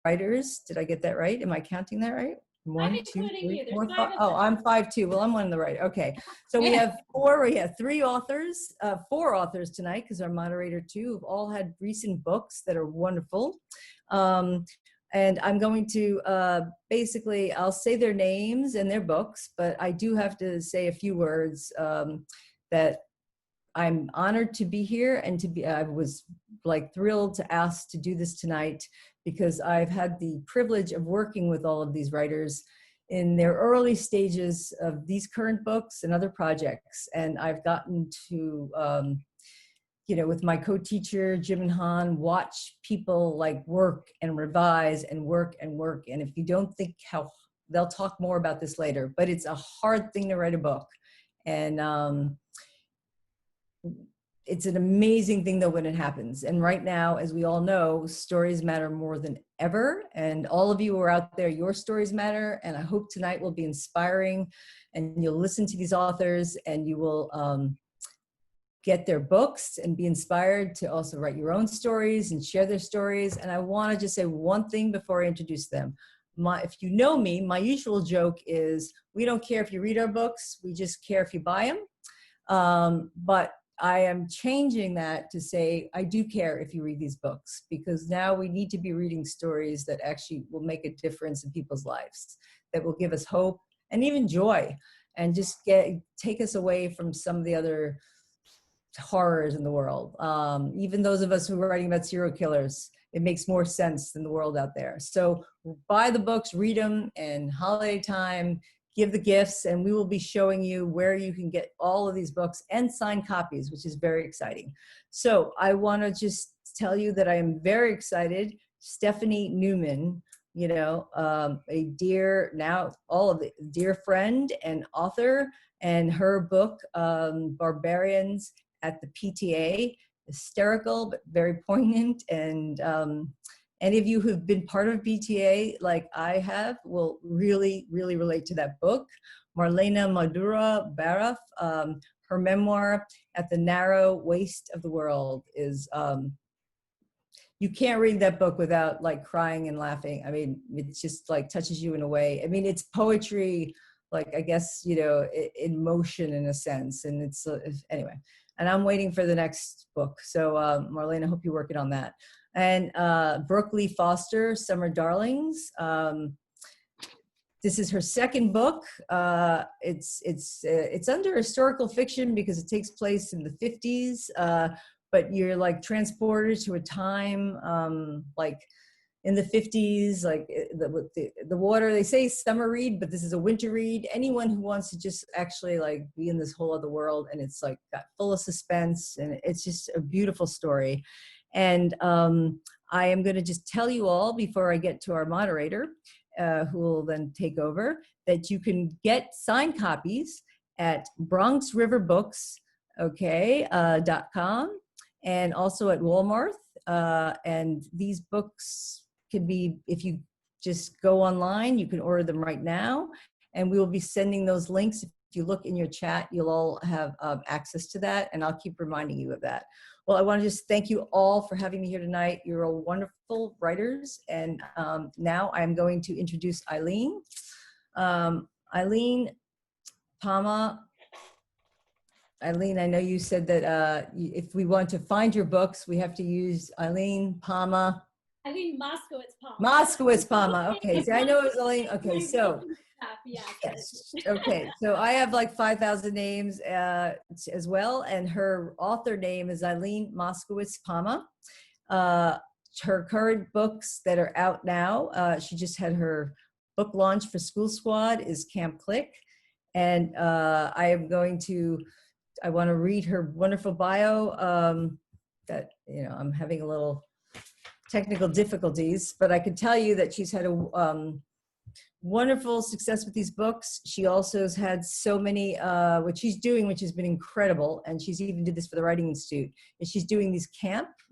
writers. Did I get that right? Am I counting that right? I'm One, two, including three, you. There's four, 5 five. of Oh, them. I'm 5'2". Well, I'm one of the right. Okay. So we have three authors, 4 authors tonight, because our moderator too have all had recent books that are wonderful. And I'm going to basically, I'll say their names and their books, but I do have to say a few words that I'm honored to be here and I was like thrilled to ask to do this tonight, because I've had the privilege of working with all of these writers in their early stages of these current books and other projects. And I've gotten to, with my co-teacher, Jim and Han, watch people like work and revise and work and work. And if you don't think how, they'll talk more about this later, but it's a hard thing to write a book. And it's an amazing thing though when it happens. And right now, as we all know, stories matter more than ever. And all of you who are out there, your stories matter. And I hope tonight will be inspiring, and you'll listen to these authors and you will get their books and be inspired to also write your own stories and share their stories. And I want to just say one thing before I introduce them. If you know me, my usual joke is, we don't care if you read our books, we just care if you buy them. But I am changing that to say, I do care if you read these books, because now we need to be reading stories that actually will make a difference in people's lives, that will give us hope and even joy, and just take us away from some of the other horrors in the world. Even those of us who are writing about serial killers, it makes more sense than the world out there. So buy the books, read them, and holiday time, give the gifts, and we will be showing you where you can get all of these books and signed copies, which is very exciting. So I want to just tell you that I am very excited. Stephanie Newman, a dear friend and author, and her book, Barbarians at the PTA, hysterical, but very poignant. And any of you who've been part of PTA, like I have, will really, really relate to that book. Marlena Madura-Baraf, her memoir, At the Narrow Waist of the World, is, you can't read that book without like crying and laughing. I mean, it just like touches you in a way. I mean, it's poetry, like, I guess, in motion in a sense. And it's, anyway, and I'm waiting for the next book. So Marlena, I hope you're working on that. And Brooke Lee Foster, Summer Darlings. This is her second book. It's under historical fiction because it takes place in the 50s, but you're like transported to a time like in the 50s, like the water. They say summer read, but this is a winter read. Anyone who wants to just actually like be in this whole other world, and it's like got full of suspense, and it's just a beautiful story. And I am going to just tell you all before I get to our moderator, who will then take over, that you can get signed copies at Bronx River Books, .com, and also at Walmart. And these books can be, if you just go online, you can order them right now. And we will be sending those links. If you look in your chat, you'll all have access to that, and I'll keep reminding you of that. Well, I want to just thank you all for having me here tonight. You're all wonderful writers. And now I'm going to introduce Eileen. Eileen Pama. Eileen, I know you said that if we want to find your books, we have to use Eileen Pama. Eileen Moskowitz Pama. Moskowitz Pama. Okay, so I know it was Eileen. Okay, so. Yes. Okay, so I have like 5,000 names as well, and her author name is Eileen Moskowitz Pama. Her current books that are out now, she just had her book launch for School Squad, is Camp Click, and I want to read her wonderful bio. That I'm having a little technical difficulties, but I can tell you that she's had a wonderful success with these books. She also has had so many, what she's doing, which has been incredible, and she's even did this for the Writing Institute, is she's doing these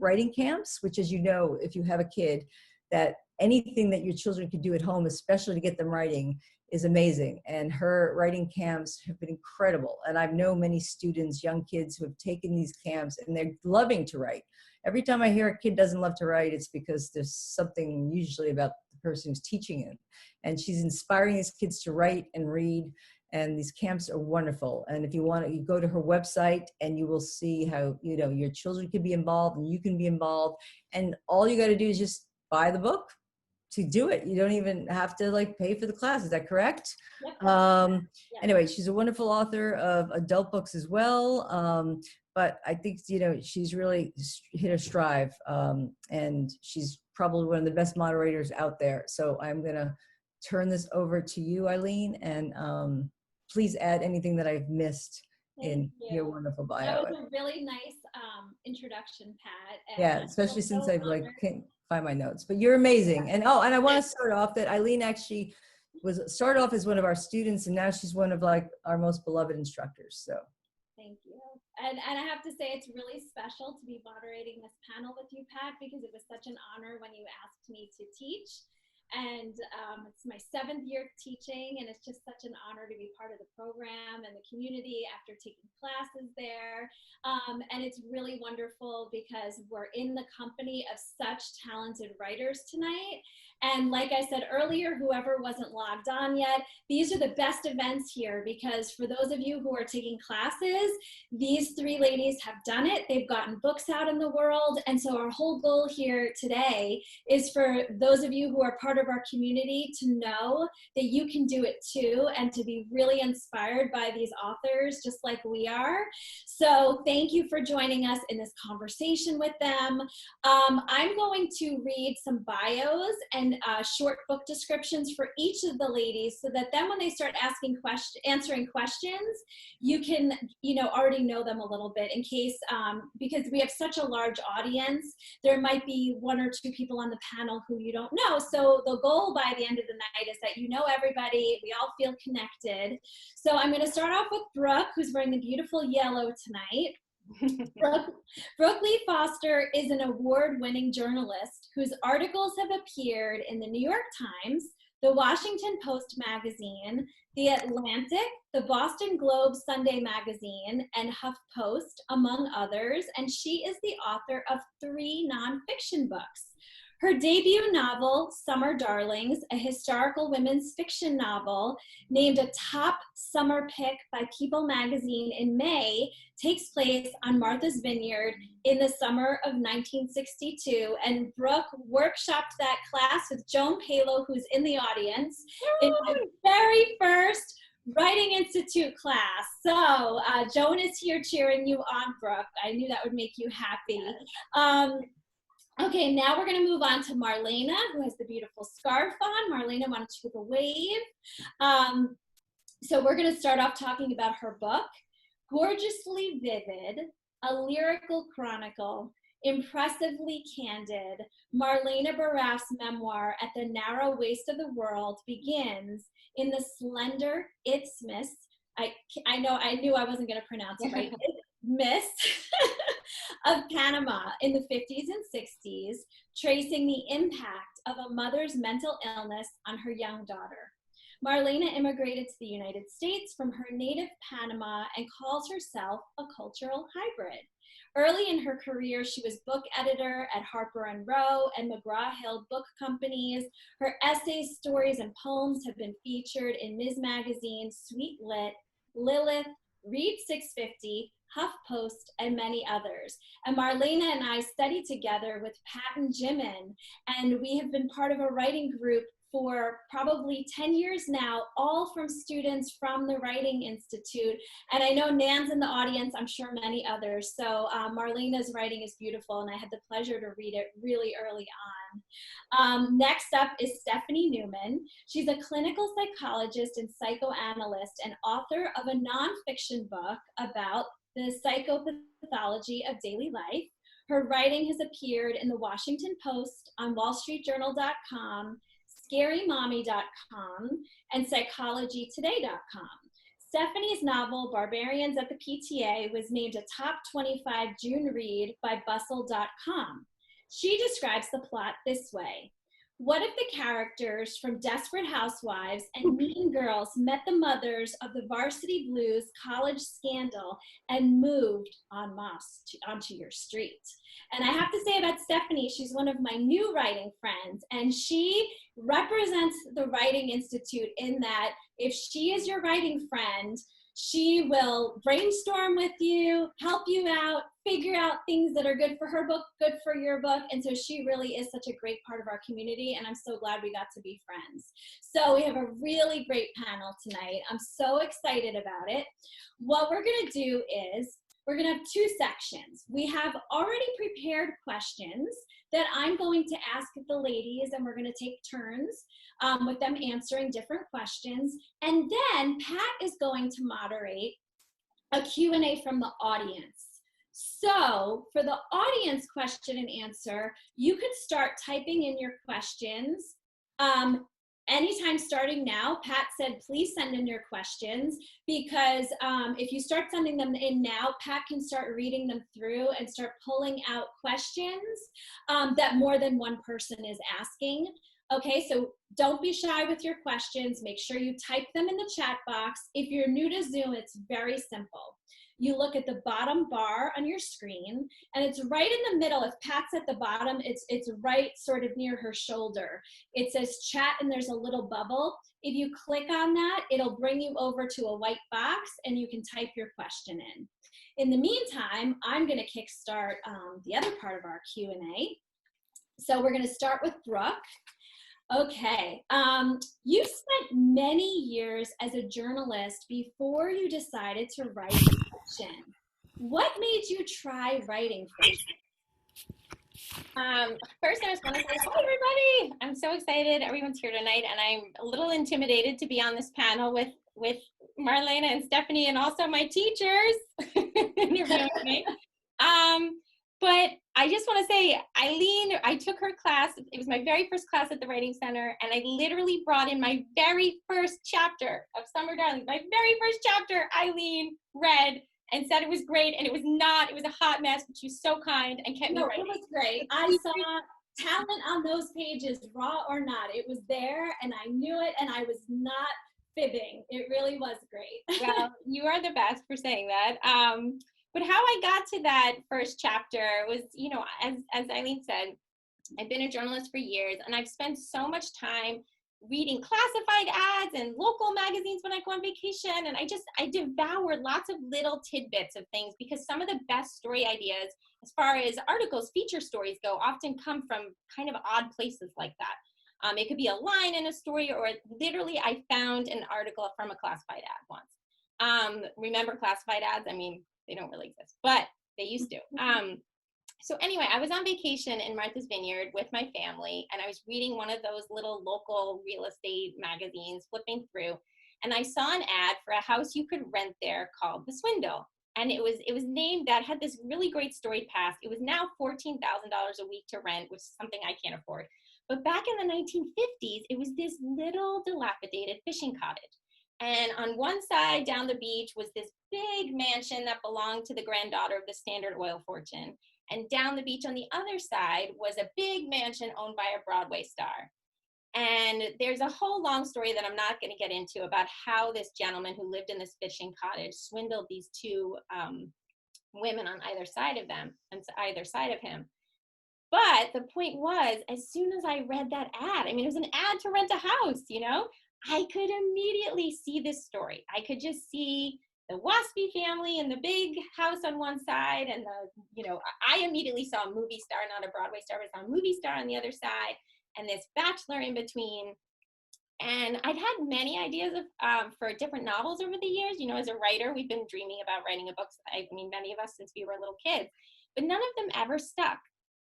writing camps, which, as you know, if you have a kid, that anything that your children could do at home, especially to get them writing, is amazing. And her writing camps have been incredible. And I've known many students, young kids who have taken these camps and they're loving to write. Every time I hear a kid doesn't love to write, it's because there's something usually about the person who's teaching it. And she's inspiring these kids to write and read. And these camps are wonderful. And if you want to, you go to her website and you will see how, you know, your children can be involved and you can be involved. And all you got to do is just buy the book to do it. You don't even have to like pay for the class. Is that correct? Yep. Anyway, she's a wonderful author of adult books as well. But I think, you know, she's really hit her stride. And she's probably one of the best moderators out there. So I'm going to turn this over to you, Eileen, and please add anything that I've missed in your wonderful bio. That was a really nice introduction, Pat. And yeah, especially since I've like can't find my notes, but you're amazing. And and I want to start off that Eileen actually started off as one of our students, and now she's one of like our most beloved instructors. So thank you. And I have to say, it's really special to be moderating this panel with you, Pat, because it was such an honor when you asked me to teach. And it's my 7th year of teaching, and it's just such an honor to be part of the program and the community after taking classes there. And it's really wonderful because we're in the company of such talented writers tonight. And like I said earlier, whoever wasn't logged on yet, these are the best events here, because for those of you who are taking classes, these 3 ladies have done it. They've gotten books out in the world. And so our whole goal here today is for those of you who are part of our community to know that you can do it too, and to be really inspired by these authors just like we are. So thank you for joining us in this conversation with them. I'm going to read some bios and short book descriptions for each of the ladies, so that then when they start answering questions, you can, you know, already know them a little bit, in case, because we have such a large audience, there might be 1 or 2 people on the panel who you don't know. So the goal by the end of the night is that you know everybody, we all feel connected. So I'm going to start off with Brooke, who's wearing the beautiful yellow tonight. Brooke Lee Foster is an award-winning journalist whose articles have appeared in the New York Times, the Washington Post magazine, the Atlantic, the Boston Globe Sunday magazine, and HuffPost, among others, and she is the author of 3 nonfiction books. Her debut novel, Summer Darlings, a historical women's fiction novel named a top summer pick by People magazine in May, takes place on Martha's Vineyard in the summer of 1962. And Brooke workshopped that class with Joan Palo, who's in the audience, in my very first Writing Institute class. So Joan is here cheering you on, Brooke. I knew that would make you happy. Okay, now we're going to move on to Marlena, who has the beautiful scarf on. Marlena, why don't you give a wave? So we're going to start off talking about her book, Gorgeously Vivid, a lyrical chronicle, impressively candid. Marlena Baraf's memoir, At the Narrow Waist of the World, begins in the slender Isthmus. I knew I wasn't going to pronounce it right. Isthmus of Panama in the 50s and 60s, tracing the impact of a mother's mental illness on her young daughter. Marlena immigrated to the United States from her native Panama and calls herself a cultural hybrid. Early in her career, she was book editor at Harper & Row and McGraw-Hill Book Companies. Her essays, stories, and poems have been featured in Ms. Magazine, Sweet Lit, Lilith, Read 650, HuffPost, and many others. And Marlena and I studied together with Pat and Jimin, and we have been part of a writing group for probably 10 years now, all from students from the Writing Institute. And I know Nan's in the audience, I'm sure many others. So Marlena's writing is beautiful, and I had the pleasure to read it really early on. Next up is Stephanie Newman. She's a clinical psychologist and psychoanalyst and author of a nonfiction book about the psychopathology of daily life. Her writing has appeared in the Washington Post, on WallStreetJournal.com, ScaryMommy.com, and PsychologyToday.com. Stephanie's novel, Barbarians at the PTA, was named a top 25 June read by Bustle.com. She describes the plot this way. What if the characters from Desperate Housewives and Mean Girls met the mothers of the Varsity Blues college scandal and moved en masse onto your street? And I have to say about Stephanie, she's one of my new writing friends, and she represents the Writing Institute in that if she is your writing friend, she will brainstorm with you, help you out, figure out things that are good for her book, good for your book. And so she really is such a great part of our community. And I'm so glad we got to be friends. So we have a really great panel tonight. I'm so excited about it. What we're going to do is we're going to have two sections. We have already prepared questions that I'm going to ask the ladies, and we're going to take turns with them answering different questions. And then Pat is going to moderate a Q&A from the audience. So for the audience question and answer, you could start typing in your questions. Anytime starting now. Pat said, please send in your questions, because if you start sending them in now, Pat can start reading them through and start pulling out questions that more than one person is asking. Okay, so don't be shy with your questions. Make sure you type them in the chat box. If you're new to Zoom, it's very simple. You look at the bottom bar on your screen, and it's right in the middle. If Pat's at the bottom, it's right sort of near her shoulder. It says chat, and there's a little bubble. If you click on that, it'll bring you over to a white box, and you can type your question in. In the meantime, I'm going to kickstart the other part of our Q&A. So we're going to start with Brooke. Okay, you spent many years as a journalist before you decided to write fiction. What made you try writing fiction? First, I just want to say, hi everybody! I'm so excited everyone's here tonight, and I'm a little intimidated to be on this panel with Marlena and Stephanie, and also my teachers interviewing me. But I just want to say, Eileen, I took her class. It was my very first class at the Writing Center, and I literally brought in my very first chapter of Summer Darling. My very first chapter, Eileen read and said it was great, and it was not. It was a hot mess, but she was so kind and kept me writing. It was great. I saw talent on those pages, raw or not. It was there, and I knew it, and I was not fibbing. It really was great. Well, you are the best for saying that. But how I got to that first chapter was, you know, as Eileen said, I've been a journalist for years, and I've spent so much time reading classified ads and local magazines when I go on vacation, and I devoured lots of little tidbits of things, because some of the best story ideas, as far as articles, feature stories go, often come from kind of odd places like that. It could be a line in a story, or literally I found an article from a classified ad once. Remember classified ads? I mean, they don't really exist, but they used to. So anyway, I was on vacation in Martha's Vineyard with my family, and I was reading one of those little local real estate magazines, flipping through, and I saw an ad for a house you could rent there called The Swindle. And it was named that, had this really great storied past. It was now $14,000 a week to rent, which is something I can't afford. But back in the 1950s, it was this little dilapidated fishing cottage. And on one side down the beach was this big mansion that belonged to the granddaughter of the Standard Oil fortune. And down the beach on the other side was a big mansion owned by a Broadway star. And there's a whole long story that I'm not going to get into about how this gentleman who lived in this fishing cottage swindled these two women on either side of them, and either side of him. But the point was, as soon as I read that ad, I mean, it was an ad to rent a house, you know, I could immediately see this story. I could just see the Waspy family and the big house on one side, and I immediately saw a movie star, not a Broadway star, but I saw a movie star on the other side, and this bachelor in between. And I'd had many ideas of for different novels over the years. You know, as a writer, we've been dreaming about writing a book. I mean, many of us since we were little kids, but none of them ever stuck.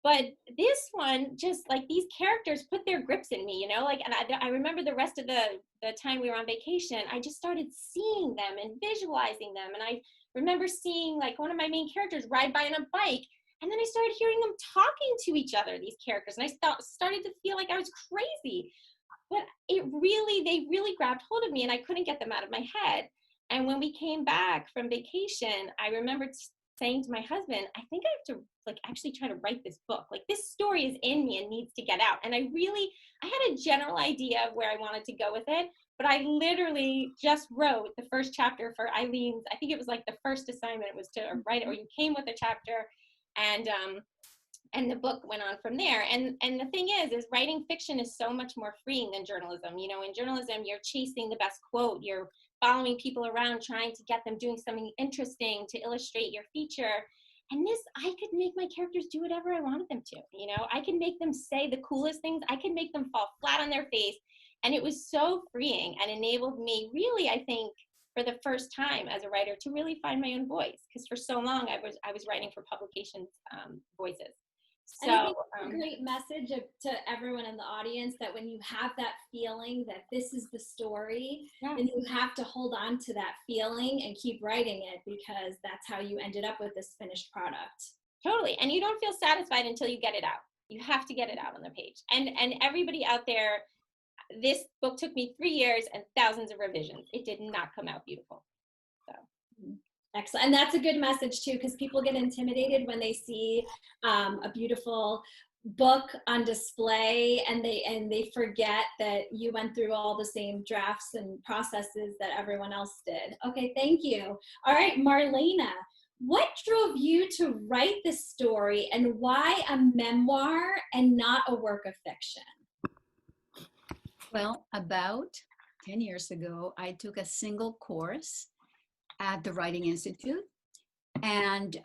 But this one, just like these characters put their grips in me, you know, like, and I remember the rest of the time we were on vacation, I just started seeing them and visualizing them. And I remember seeing like one of my main characters ride by on a bike, and then I started hearing them talking to each other, these characters. And I started to feel like I was crazy, but they really grabbed hold of me, and I couldn't get them out of my head. And when we came back from vacation, I remembered saying to my husband, I think I have to like actually try to write this book. Like this story is in me and needs to get out. And I had a general idea of where I wanted to go with it, but I literally just wrote the first chapter for Eileen's. I think it was like the first assignment was to write it, or you came with a chapter, and the book went on from there. And the thing is writing fiction is so much more freeing than journalism. You know, in journalism, you're chasing the best quote, you're following people around, trying to get them doing something interesting to illustrate your feature. And this, I could make my characters do whatever I wanted them to. You know, I can make them say the coolest things. I can make them fall flat on their face. And it was so freeing and enabled me really, I think, for the first time as a writer to really find my own voice. Because for so long I was writing for publications voices. So, and I think it's a great message to everyone in the audience that when you have that feeling that this is the story, then you have to hold on to that feeling and keep writing it, because that's how you ended up with this finished product. Totally. And you don't feel satisfied until you get it out. You have to get it out on the page. And everybody out there, this book took me 3 years and thousands of revisions. It did not come out beautiful. So. Excellent. And that's a good message too, because people get intimidated when they see a beautiful book on display and they forget that you went through all the same drafts and processes that everyone else did. Okay, thank you. All right, Marlena, what drove you to write this story, and why a memoir and not a work of fiction? Well, about 10 years ago, I took a single course at the Writing Institute, and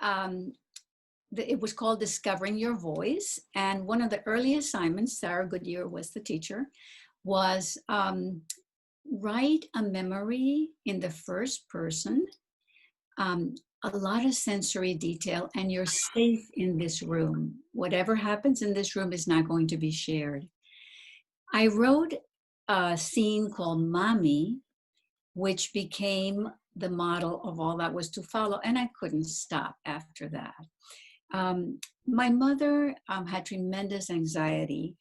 it was called Discovering Your Voice. And one of the early assignments, Sarah Goodyear was the teacher, was write a memory in the first person, a lot of sensory detail, and you're safe in this room. Whatever happens in this room is not going to be shared. I wrote a scene called Mommy, which became the model of all that was to follow, and I couldn't stop after that. My mother had tremendous anxiety.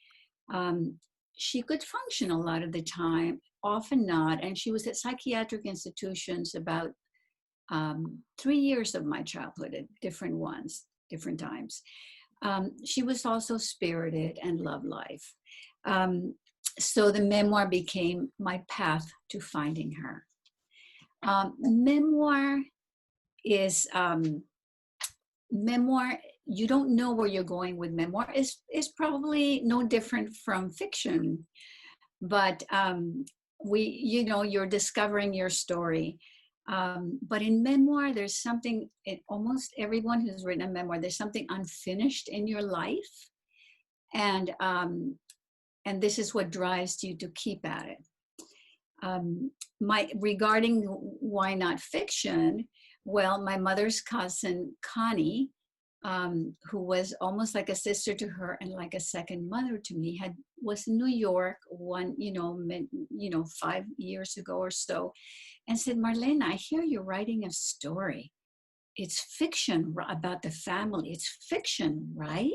She could function a lot of the time, often not, and she was at psychiatric institutions about 3 years of my childhood, at different ones, different times. She was also spirited and loved life. So the memoir became my path to finding her. Memoir, you don't know where you're going with memoir. Is probably no different from fiction, but you're discovering your story. But in memoir, there's something, almost everyone who's written a memoir, there's something unfinished in your life. And this is what drives you to keep at it. Regarding why not fiction, well, my mother's cousin, Connie, who was almost like a sister to her and like a second mother to me, was in New York 5 years ago or so, and said, Marlena, I hear you're writing a story. It's fiction about the family. It's fiction, right?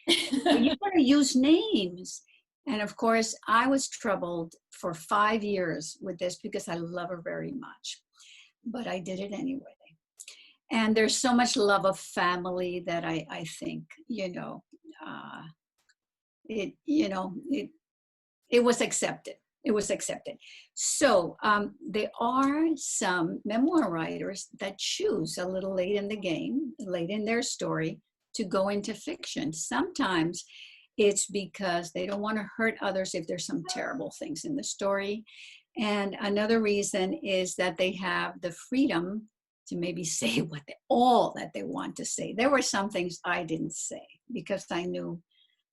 You better use names. And of course, I was troubled for 5 years with this because I love her very much, but I did it anyway. And there's so much love of family that I think, it was accepted. It was accepted. So there are some memoir writers that choose a little late in the game, late in their story, to go into fiction. Sometimes it's because they don't want to hurt others if there's some terrible things in the story. And another reason is that they have the freedom to maybe say all that they want to say. There were some things I didn't say because I knew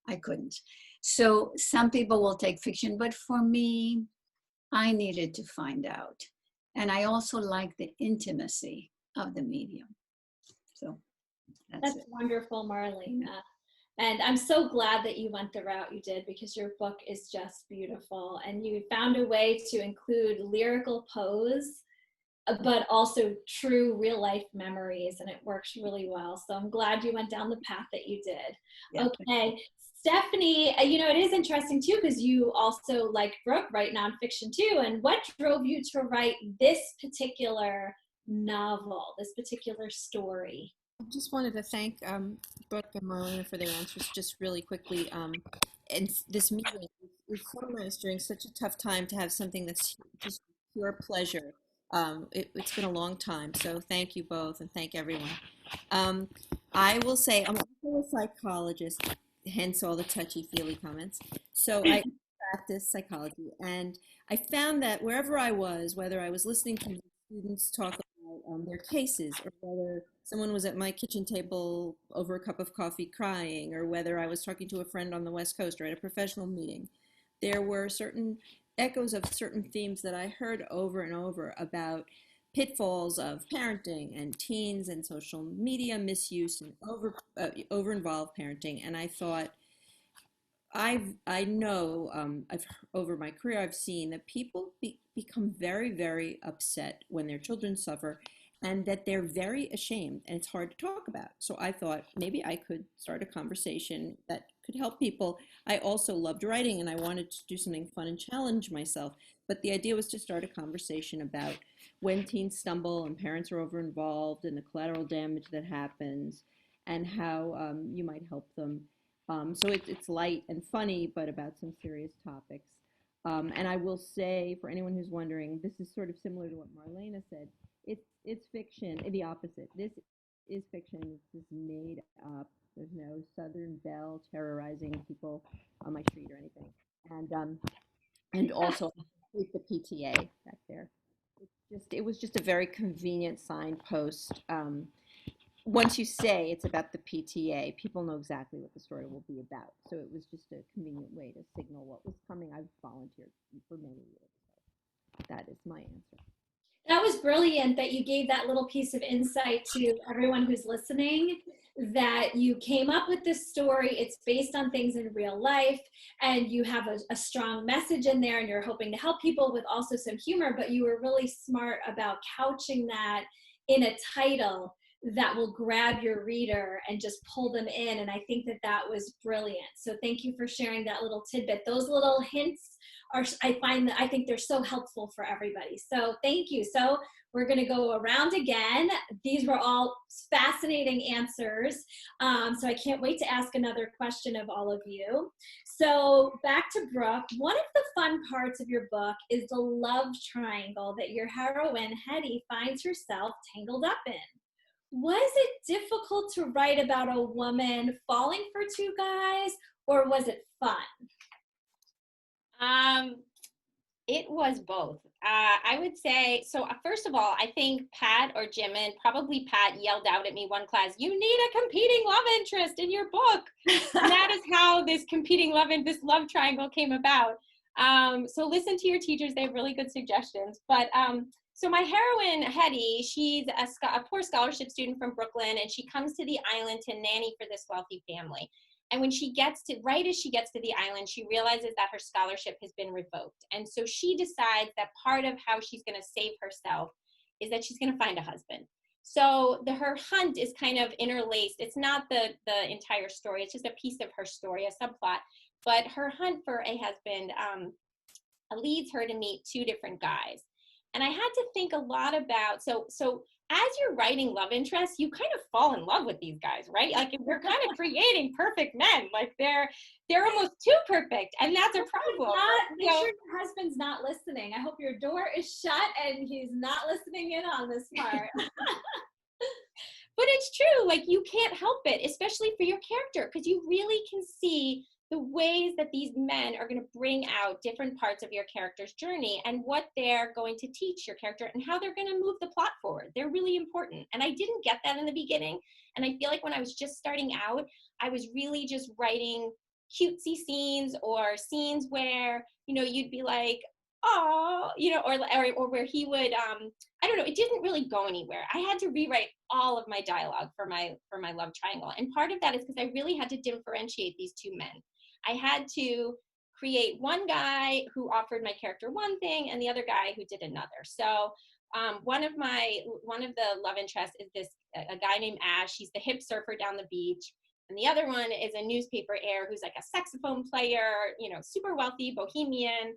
I couldn't. So some people will take fiction, but for me, I needed to find out. And I also like the intimacy of the medium. So that's it. Wonderful, Marlena. And I'm so glad that you went the route you did, because your book is just beautiful. And you found a way to include lyrical prose, but also true real life memories. And it works really well. So I'm glad you went down the path that you did. Yeah. Okay. Stephanie, it is interesting too, because you also, like Brooke, write nonfiction too. And what drove you to write this particular novel, this particular story? I just wanted to thank Brooke and Marlena for their answers just really quickly. And this meeting is so nice during such a tough time to have something that's just pure pleasure. It's been a long time, so thank you both and thank everyone. Um, I will say I'm also a psychologist, hence all the touchy-feely comments. So I practice psychology, and I found that wherever I was, whether I was listening to students talk about their cases, or whether someone was at my kitchen table over a cup of coffee crying, or whether I was talking to a friend on the West Coast or at a professional meeting, there were certain echoes of certain themes that I heard over and over about pitfalls of parenting and teens and social media misuse and over involved parenting. And I thought, I know I've over my career I've seen that people become very, very upset when their children suffer, and that they're very ashamed and it's hard to talk about. So I thought maybe I could start a conversation that could help people. I also loved writing and I wanted to do something fun and challenge myself. But the idea was to start a conversation about when teens stumble and parents are over involved and the collateral damage that happens, and how you might help them. So it's light and funny, but about some serious topics. And I will say, for anyone who's wondering, this is sort of similar to what Marlena said. It's fiction, the opposite. This is fiction. This is made up. There's no Southern Belle terrorizing people on my street or anything. And also with the PTA back there. It was just a very convenient signpost. Once you say it's about the PTA, people know exactly what the story will be about. So it was just a convenient way to signal what was coming. I've volunteered for many years. So that is my answer. That was brilliant that you gave that little piece of insight to everyone who's listening, that you came up with this story. It's based on things in real life, and you have a strong message in there, and you're hoping to help people with also some humor, but you were really smart about couching that in a title that will grab your reader and just pull them in. And I think that that was brilliant. So thank you for sharing that little tidbit. Those little hints are, I think they're so helpful for everybody. So thank you. So we're going to go around again. These were all fascinating answers. So I can't wait to ask another question of all of you. So back to Brooke. One of the fun parts of your book is the love triangle that your heroine, Hetty, finds herself tangled up in. Was it difficult to write about a woman falling for two guys, or was it fun? It was both. I would say, so first of all, I think Pat or Jimin, probably Pat, yelled out at me one class, "You need a competing love interest in your book." And that is how this this love triangle came about. So listen to your teachers. They have really good suggestions. But so my heroine, Hetty, she's a poor scholarship student from Brooklyn, and she comes to the island to nanny for this wealthy family. And when she gets to, right as she gets to the island, she realizes that her scholarship has been revoked. And so she decides that part of how she's going to save herself is that she's going to find a husband. So her hunt is kind of interlaced. It's not the entire story. It's just a piece of her story, a subplot. But her hunt for a husband leads her to meet two different guys. And I had to think a lot about, so as you're writing love interests, you kind of fall in love with these guys, right? Like you're kind of creating perfect men. Like they're almost too perfect, and that's a problem. Make sure your husband's not listening. I hope your door is shut and he's not listening in on this part. But it's true, like you can't help it, especially for your character, because you really can see the ways that these men are going to bring out different parts of your character's journey and what they're going to teach your character and how they're going to move the plot forward. They're really important. And I didn't get that in the beginning. And I feel like when I was just starting out, I was really just writing cutesy scenes or scenes where, you know, you'd be like, oh, you know, or where he would, I don't know, it didn't really go anywhere. I had to rewrite all of my dialogue for my love triangle. And part of that is because I really had to differentiate these two men. I had to create one guy who offered my character one thing and the other guy who did another. So one of the love interests is a guy named Ash. He's the hip surfer down the beach. And the other one is a newspaper heir who's like a saxophone player, you know, super wealthy, bohemian.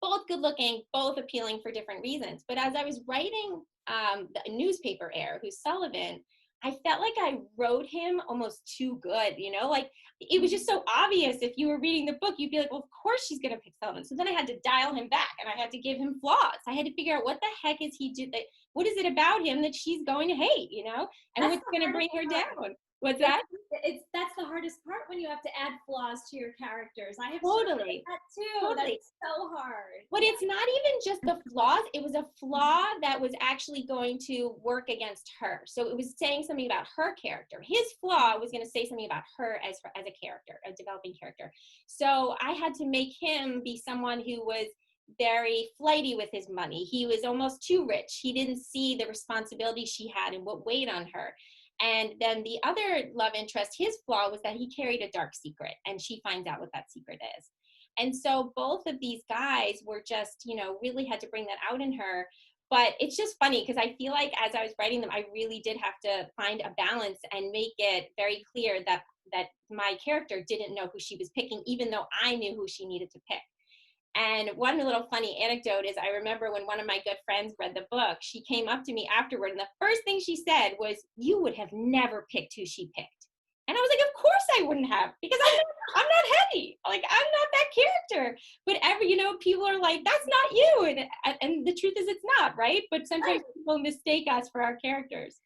both good looking, both appealing for different reasons. But as I was writing the newspaper heir, who's Sullivan, I felt like I wrote him almost too good, you know, like it was just so obvious. If you were reading the book, you'd be like, well, of course she's going to pick Sullivan. So then I had to dial him back and I had to give him flaws. I had to figure out what the heck is he do that, what is it about him that she's going to hate, you know, and That's what's going to bring her part. down. What's that? That's the hardest part when you have to add flaws to your characters. I have Totally. that too. Totally. That's so hard. But it's not even just the flaws. It was a flaw that was actually going to work against her. So it was saying something about her character. His flaw was going to say something about her as a character, a developing character. So I had to make him be someone who was very flighty with his money. He was almost too rich. He didn't see the responsibility she had and what weighed on her. And then the other love interest, his flaw was that he carried a dark secret, and she finds out what that secret is. And so both of these guys were just, you know, really had to bring that out in her. But it's just funny because I feel like as I was writing them, I really did have to find a balance and make it very clear that my character didn't know who she was picking, even though I knew who she needed to pick. And one little funny anecdote is I remember when one of my good friends read the book, she came up to me afterward, and the first thing she said was, "You would have never picked who she picked." And I was like, of course I wouldn't have, because I'm not Hetty. Like, I'm not that character. But you know, people are like, that's not you. And the truth is it's not, right? But sometimes people mistake us for our characters.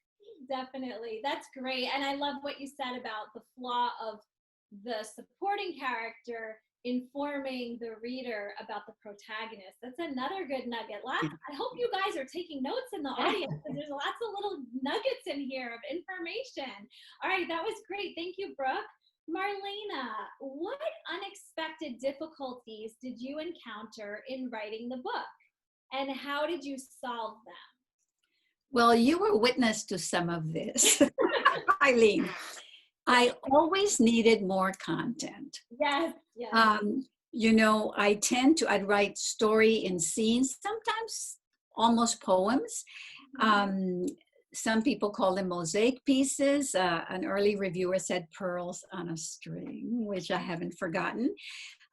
Definitely. That's great. And I love what you said about the flaw of the supporting character informing the reader about the protagonist. That's another good nugget. I hope you guys are taking notes in the audience, because there's lots of little nuggets in here of information. All right, that was great. Thank you, Brooke. Marlena, what unexpected difficulties did you encounter in writing the book, and how did you solve them? Well, you were witness to some of this, Eileen. I always needed more content. Yes, yes. You know, I'd write story in scenes, sometimes almost poems. Some people call them mosaic pieces. An early reviewer said pearls on a string, which I haven't forgotten.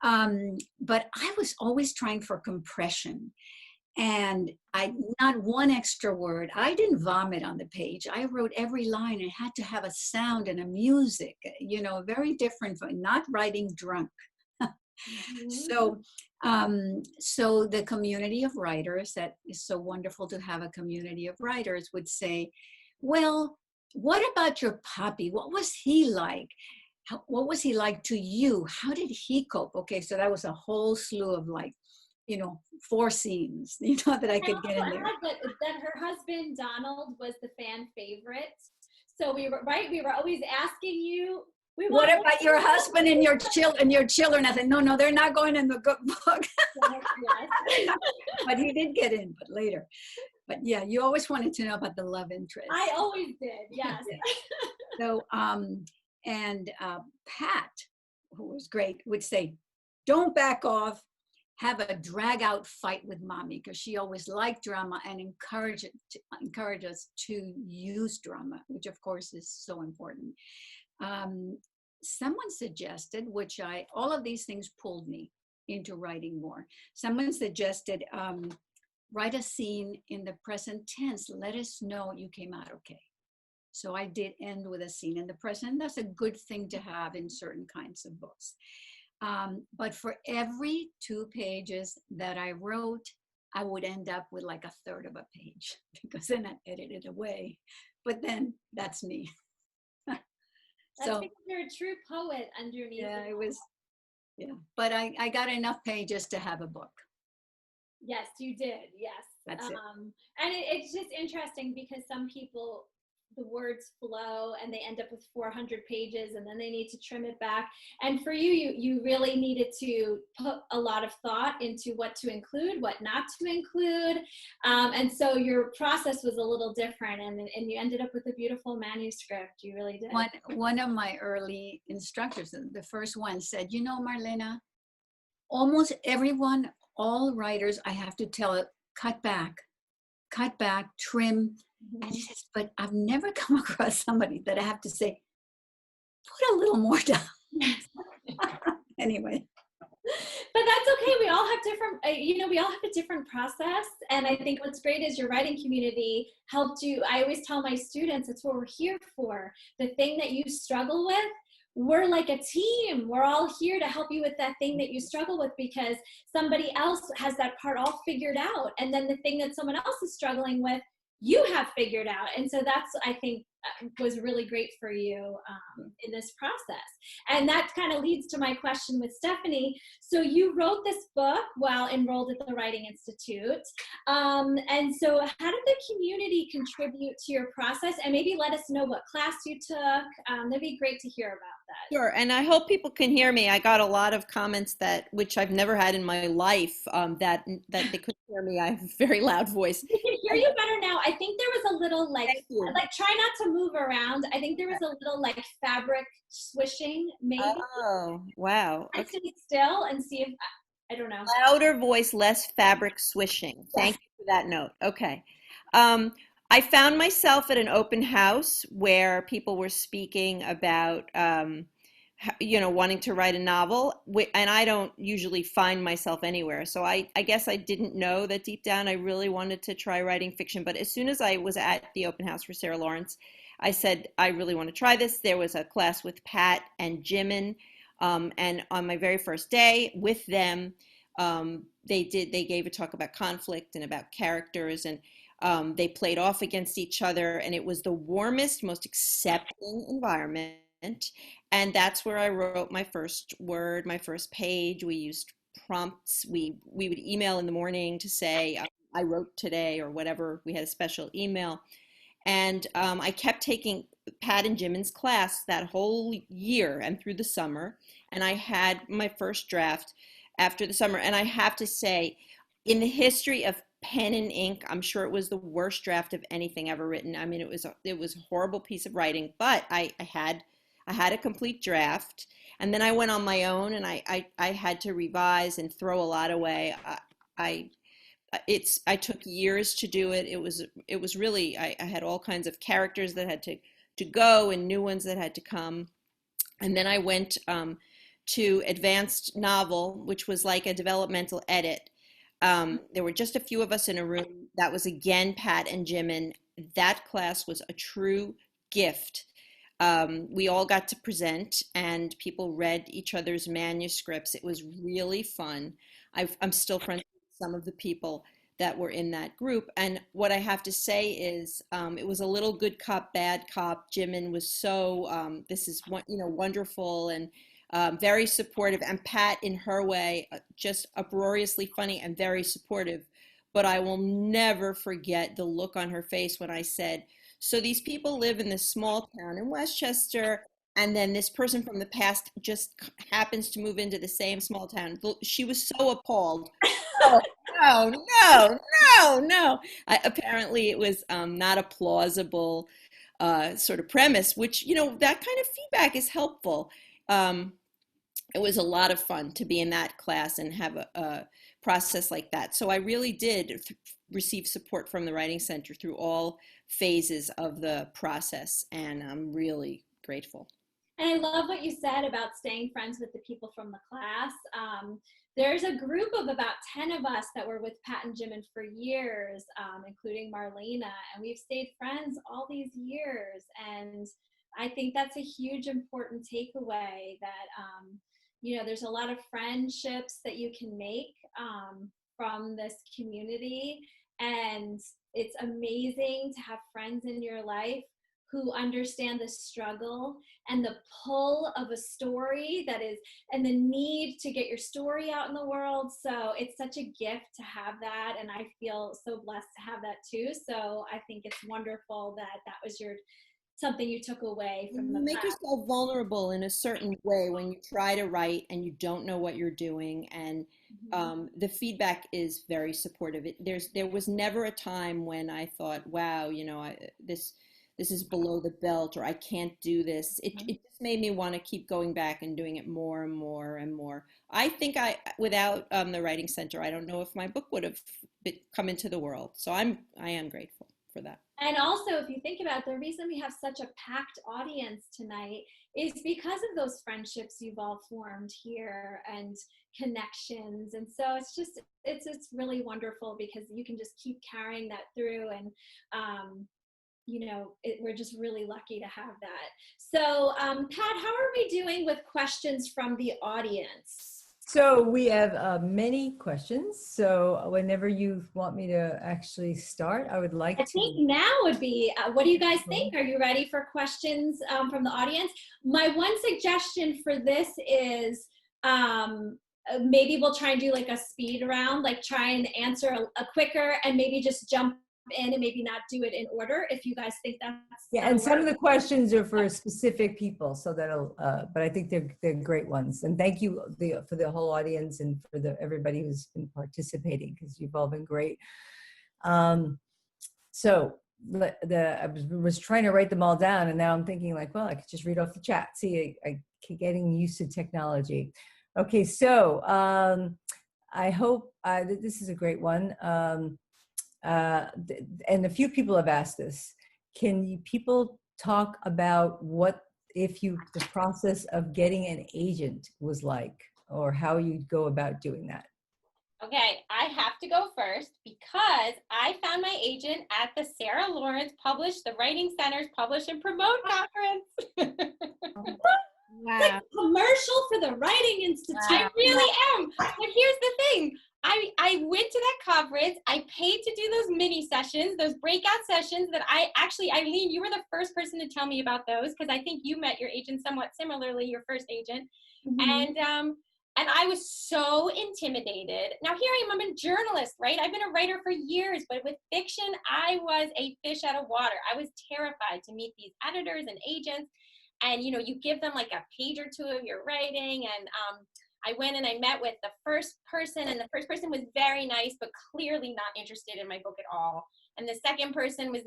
But I was always trying for compression. And not one extra word. I didn't vomit on the page. I wrote every line. It had to have a sound and a music, you know, very different from not writing drunk. So the community of writers, that is so wonderful to have a community of writers, would say, well, what about your puppy? What was he like? What was he like to you? How did he cope? Okay, so that was a whole slew of, like, you know, 4 scenes, you know, that I could get in there. That her husband, Donald, was the fan favorite. So we were always asking you, what about your husband and your children? I said, no, they're not going in the book. Yes. But he did get in, but later. But yeah, you always wanted to know about the love interest. I always did, yes. So, Pat, who was great, would say, don't back off. Have a drag out fight with mommy, because she always liked drama and encourage us to use drama, which of course is so important. Someone suggested, all of these things pulled me into writing more. Someone suggested, write a scene in the present tense. Let us know you came out okay. So I did end with a scene in the present. That's a good thing to have in certain kinds of books. But for every 2 pages that I wrote, I would end up with like 1/3 of a page, because then I edit it away. But then that's me. That's because you're a true poet underneath. Yeah, it was. Yeah, but I got enough pages to have a book. Yes, you did. Yes. That's it. And it's just interesting because some people, the words flow and they end up with 400 pages, and then they need to trim it back. And for you really needed to put a lot of thought into what to include, what not to include. And so your process was a little different, and you ended up with a beautiful manuscript. You really did. One of my early instructors, the first one, said, you know, Marlena, almost everyone, all writers, I have to tell it, cut back, trim. And he says, but I've never come across somebody that I have to say, put a little more down. Anyway. But that's okay. We all have different, we all have a different process. And I think what's great is your writing community helped you. I always tell my students, it's what we're here for. The thing that you struggle with, we're like a team. We're all here to help you with that thing that you struggle with, because somebody else has that part all figured out. And then the thing that someone else is struggling with, you have figured out. And so that's, I think, was really great for you in this process. And that kind of leads to my question with Stephanie. So you wrote this book while enrolled at the Writing Institute. And so how did the community contribute to your process? And maybe let us know what class you took. That'd be great to hear about that. Sure, and I hope people can hear me. I got a lot of comments that, which I've never had in my life, that they couldn't hear me. I have a very loud voice. We can hear you better now. I think there was a little Thank you. try not to move around. I think there was a little fabric swishing, maybe. Oh, wow. I sit still and see if, I don't know. Louder voice, less fabric swishing. Thank you for that note. Okay. I found myself at an open house where people were speaking about, wanting to write a novel, and I don't usually find myself anywhere. So I guess I didn't know that deep down I really wanted to try writing fiction. But as soon as I was at the open house for Sarah Lawrence, I said, I really want to try this. There was a class with Pat and Jimin. And on my very first day with them, they gave a talk about conflict and about characters, and they played off against each other, and it was the warmest, most accepting environment. And that's where I wrote my first word, my first page. We used prompts. We would email in the morning to say, I wrote today, or whatever. We had a special email. And I kept taking Pat and Jimin's class that whole year and through the summer. And I had my first draft after the summer. And I have to say, in the history of pen and ink, I'm sure it was the worst draft of anything ever written. I mean, it was a horrible piece of writing, but I had a complete draft. And then I went on my own, and I had to revise and throw a lot away. I took years to do it. It was really, I had all kinds of characters that had to go and new ones that had to come. And then I went to advanced novel, which was like a developmental edit. There were just a few of us in a room. That was again Pat and Jimin. That class was a true gift. We all got to present, and people read each other's manuscripts. It was really fun. I'm still friends with some of the people that were in that group. And what I have to say is, it was a little good cop, bad cop. Jimin was so, this is wonderful and very supportive. And Pat, in her way, just uproariously funny and very supportive. But I will never forget the look on her face when I said, so these people live in this small town in Westchester, and then this person from the past just happens to move into the same small town. She was so appalled. Oh, no. Apparently it was not a plausible sort of premise, which, that kind of feedback is helpful. It was a lot of fun to be in that class and have a process like that. So I really did receive support from the Writing Center through all phases of the process, and I'm really grateful. And I love what you said about staying friends with the people from the class. There's a group of about 10 of us that were with Pat and Jimin for years, including Marlena, and we've stayed friends all these years. And I think that's a huge important takeaway, that there's a lot of friendships that you can make from this community, and it's amazing to have friends in your life who understand the struggle and the pull of a story and the need to get your story out in the world. So it's such a gift to have that, and I feel so blessed to have that too. So I think it's wonderful that was something you took away from the make class. yourself vulnerable in a certain way when you try to write and you don't know what you're doing, and the feedback is very supportive. There was never a time when I thought, wow, this is below the belt, or I can't do this. It just made me want to keep going back and doing it more and more and more. I think without the Writing Center, I don't know if my book would have come into the world. So I am grateful for that. And also, if you think about it, the reason we have such a packed audience tonight is because of those friendships you've all formed here and connections. And so it's really wonderful because you can just keep carrying that through. And, we're just really lucky to have that. So, Pat, how are we doing with questions from the audience? So we have many questions. So whenever you want me to actually start, I would like I to. think now would be, what do you guys think? Are you ready for questions from the audience? My one suggestion for this is maybe we'll try and do like a speed round, like try and answer a quicker and maybe just jump in and maybe not do it in order if you guys think that's And some of the questions are for specific people, so that'll but I think they're great ones. And thank you for the whole audience and for everybody who's been participating, because you've all been great. So I was trying to write them all down, and now I'm thinking like, well, I could just read off the chat. See, I keep getting used to technology. Okay, so I hope this is a great one. And a few people have asked this. Can people talk about the process of getting an agent was like, or how you go about doing that? Okay, I have to go first because I found my agent at the Sarah Lawrence The Writing Center's Publish and Promote Conference. Wow. Commercial for the Writing Institute. I really am. But here's the thing. I went to that conference. I paid to do those mini sessions, those breakout sessions that Eileen, you were the first person to tell me about those because I think you met your agent somewhat similarly, your first agent. Mm-hmm. And I was so intimidated. Now here I am, I'm a journalist, right? I've been a writer for years, but with fiction, I was a fish out of water. I was terrified to meet these editors and agents. And, you give them like a page or two of your writing. And I went and I met with the first person, and the first person was very nice, but clearly not interested in my book at all. And the second person was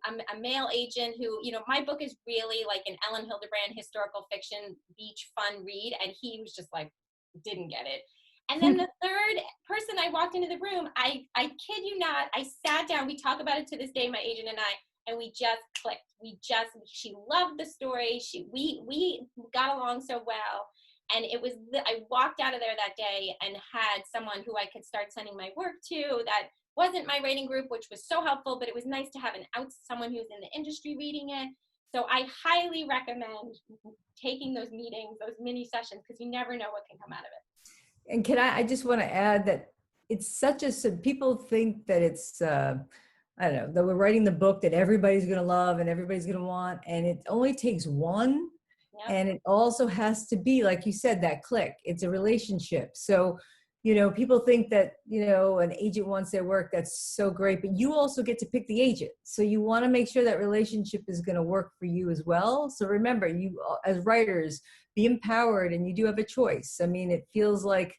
a male agent who, my book is really like an Ellen Hildebrand historical fiction beach fun read. And he was just like, didn't get it. And then the third person, I walked into the room, I kid you not, I sat down, we talk about it to this day, my agent and we just clicked. She loved the story. We got along so well. And I walked out of there that day and had someone who I could start sending my work to that wasn't my writing group, which was so helpful, but it was nice to have someone who's in the industry reading it. So I highly recommend taking those meetings, those mini sessions, because you never know what can come out of it. And I just want to add that it's people think that it's, I don't know, that we're writing the book that everybody's going to love and everybody's going to want. And it only takes one. Yep. And it also has to be, like you said, that click. It's a relationship. So, people think that, an agent wants their work. That's so great. But you also get to pick the agent. So you want to make sure that relationship is going to work for you as well. So remember, you as writers, be empowered, and you do have a choice. I mean, it feels like,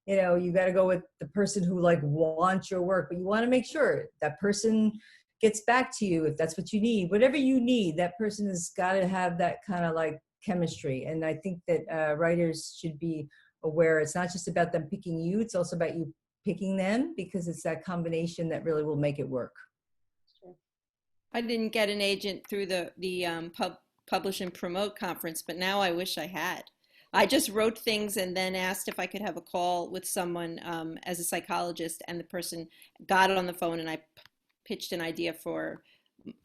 you got to go with the person who wants your work, but you want to make sure that person gets back to you if that's what you need. Whatever you need, that person has got to have that kind of chemistry. And I think that writers should be aware it's not just about them picking you, it's also about you picking them, because it's that combination that really will make it work. I didn't get an agent through the Publish and Promote conference, but now I wish I had. I just wrote things and then asked if I could have a call with someone as a psychologist, and the person got on the phone, and I pitched an idea for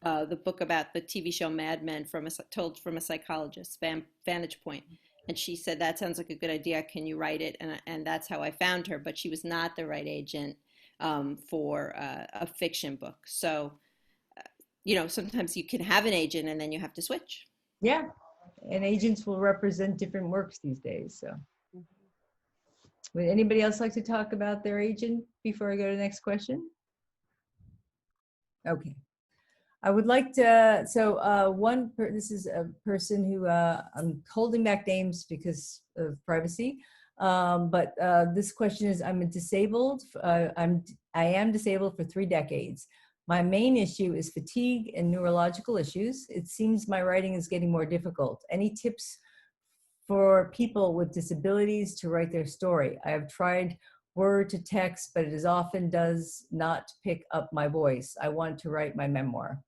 the book about the TV show Mad Men told from a psychologist's vantage point. And she said, that sounds like a good idea. Can you write it? And that's how I found her. But she was not the right agent for a fiction book. So, sometimes you can have an agent and then you have to switch. Yeah. And agents will represent different works these days. So would anybody else like to talk about their agent before I go to the next question? Okay. I would like to, this is a person who, I'm holding back names because of privacy. But this question is, I am disabled for 3 decades. My main issue is fatigue and neurological issues. It seems my writing is getting more difficult. Any tips for people with disabilities to write their story? I have tried word to text, but it is often does not pick up my voice. I want to write my memoir.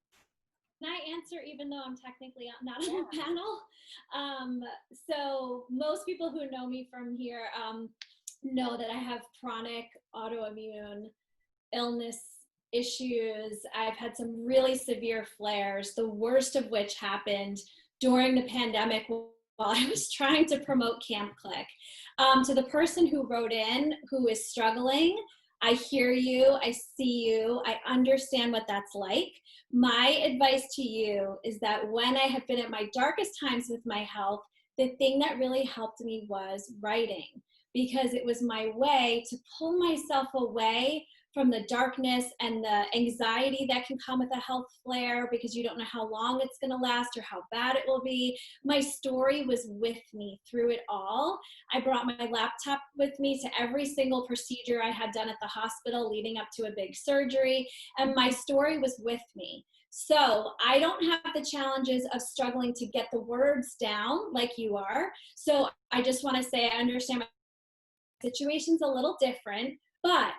Can I answer even though I'm technically not on the panel? So most people who know me from here know that I have chronic autoimmune illness issues. I've had some really severe flares, the worst of which happened during the pandemic while I was trying to promote Camp Click. To the person who wrote in who is struggling, I hear you, I see you, I understand what that's like. My advice to you is that when I have been at my darkest times with my health, the thing that really helped me was writing, because it was my way to pull myself away from the darkness and the anxiety that can come with a health flare, because you don't know how long it's going to last or how bad it will be. My story was with me through it all. I brought my laptop with me to every single procedure I had done at the hospital leading up to a big surgery, and my story was with me. So I don't have the challenges of struggling to get the words down like you are. So I just want to say I understand my situation's a little different, but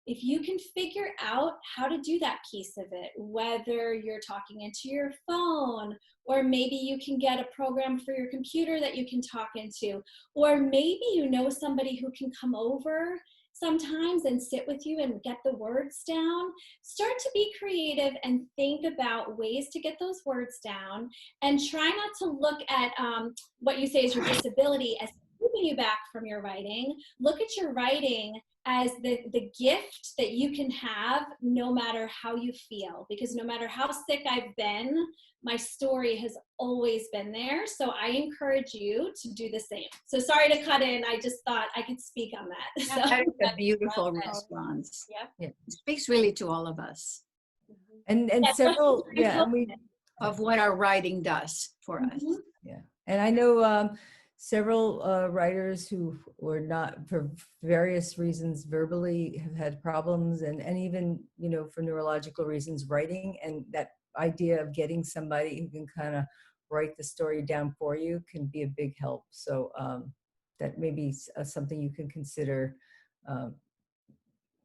if you can figure out how to do that piece of it, whether you're talking into your phone, or maybe you can get a program for your computer that you can talk into, or maybe you know somebody who can come over sometimes and sit with you and get the words down, start to be creative and think about ways to get those words down, and try not to look at what you say is your disability as keeping you back from your writing. Look at your writing as the gift that you can have no matter how you feel, because no matter how sick I've been, my story has always been there. So I encourage you to do the same. So sorry to cut in. I just thought I could speak on that. So. That is a beautiful response. Yep. It speaks really to all of us And Yeah, several, especially yeah, and we, of what our writing does for us. Mhm. yeah. And I know several writers who were not, for various reasons, verbally have had problems, and even, you know, for neurological reasons, writing, and that idea of getting somebody who can kind of write the story down for you can be a big help. So that may be something you can consider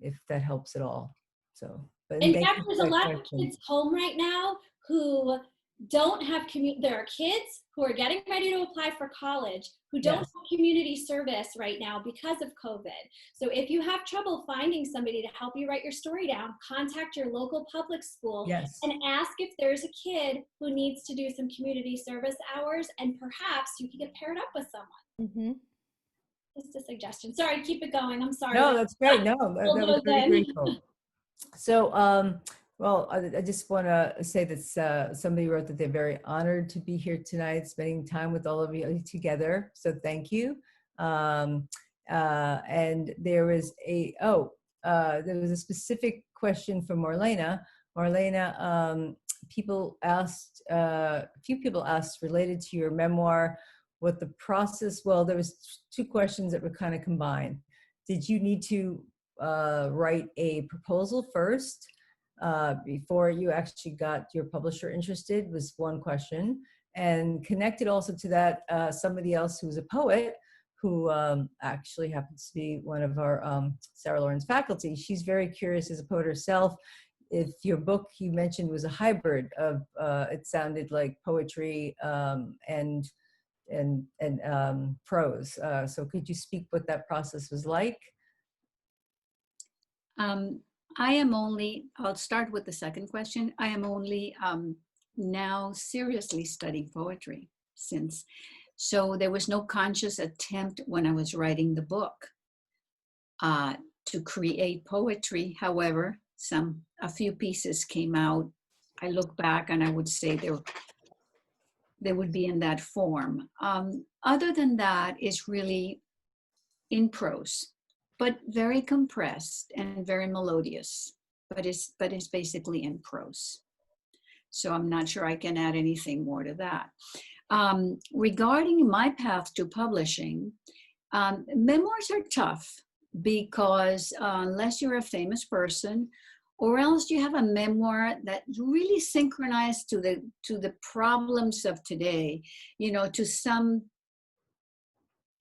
if that helps at all. So, but In thank fact, you there's for a that lot of question. kids home right now who don't have there are kids who are getting ready to apply for college who don't Yes. have community service right now because of COVID. So if you have trouble finding somebody to help you write your story down, contact your local public school Yes. and ask if there's a kid who needs to do some community service hours, and perhaps you can get paired up with someone. Just a suggestion. Sorry, keep it going. I'm sorry. No, that's great. No, that was very Bulldoze in. grateful. So, well, I just want to say that somebody wrote that they're very honored to be here tonight, spending time with all of you together. So thank you. And there was there was a specific question from Marlena. Marlena, people asked, a few people asked related to your memoir, what the process, well, there was two questions that were kind of combined. Did you need to write a proposal first before you actually got your publisher interested, was one question. And connected also to that, somebody else who's a poet who actually happens to be one of our Sarah Lawrence faculty. She's very curious as a poet herself. If your book you mentioned was a hybrid of, it sounded like poetry and prose. So could you speak what that process was like? I'll start with the second question. I am only now seriously studying poetry since, so there was no conscious attempt when I was writing the book to create poetry. However, a few pieces came out. I look back and I would say they would be in that form. Other than that, it's really in prose, but very compressed and very melodious, but it's basically in prose. So I'm not sure I can add anything more to that. Regarding my path to publishing, memoirs are tough because unless you're a famous person, or else you have a memoir that really synchronized to the problems of today, you know, to some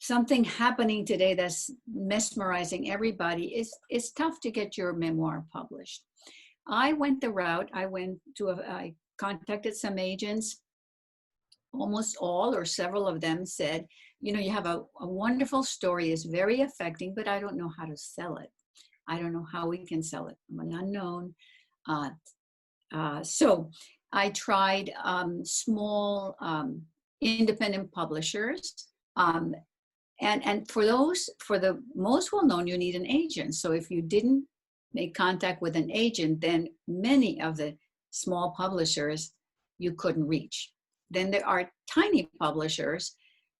something happening today that's mesmerizing everybody, it's tough to get your memoir published. I went the route, I contacted some agents. Almost all or several of them said, you have a wonderful story, is very affecting, but I don't know how to sell it. I don't know how we can sell it. I'm an unknown. So I tried small independent publishers. And for the most well-known, you need an agent. So if you didn't make contact with an agent, then many of the small publishers you couldn't reach. Then there are tiny publishers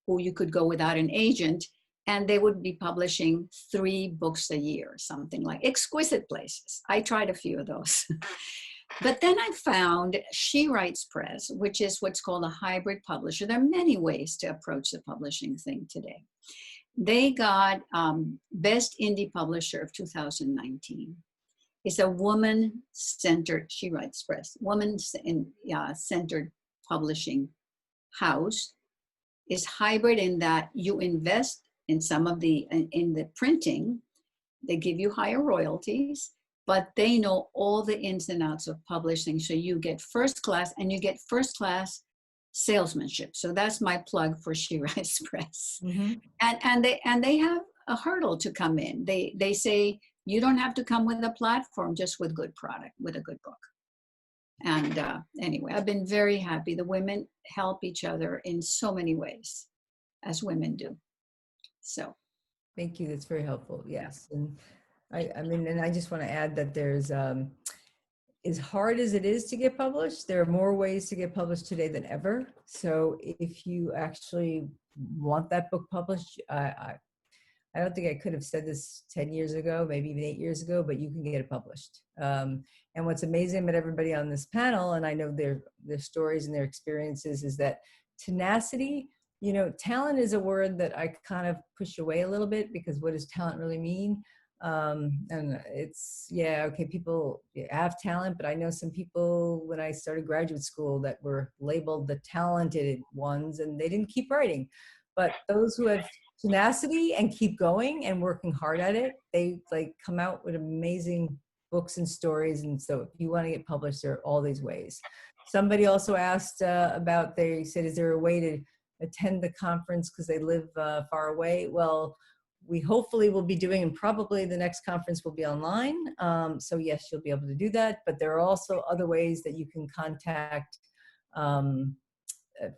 who you could go without an agent, and they would be publishing 3 books a year, something like Exquisite Places. I tried a few of those. But then I found She Writes Press, which is what's called a hybrid publisher. There are many ways to approach the publishing thing today. They got Best Indie Publisher of 2019. It's a woman-centered, She Writes Press, woman-centered publishing house. Is hybrid in that you invest in in the printing. They give you higher royalties, but they know all the ins and outs of publishing. So you get first class, and you get first class salesmanship. So that's my plug for She Writes Press. Mm-hmm. And they have a hurdle to come in. They say you don't have to come with a platform, just with good product, with a good book. And anyway, I've been very happy. The women help each other in so many ways, as women do. So, Thank you. That's very helpful. Yes, and I mean, and I just want to add that there's as hard as it is to get published, there are more ways to get published today than ever. So if you actually want that book published, I don't think I could have said this 10 years ago, maybe even 8 years ago, but you can get it published. And what's amazing about everybody on this panel, and I know their stories and their experiences, is that tenacity, talent is a word that I kind of push away a little bit, because what does talent really mean? And it's, okay, people have talent, but I know some people when I started graduate school that were labeled the talented ones, and they didn't keep writing. But those who have tenacity and keep going and working hard at it, they come out with amazing books and stories. And so if you want to get published, there are all these ways. Somebody also asked they said, is there a way to attend the conference because they live far away? Well, we hopefully will be doing, and probably the next conference will be online. So yes, you'll be able to do that, but there are also other ways that you can contact,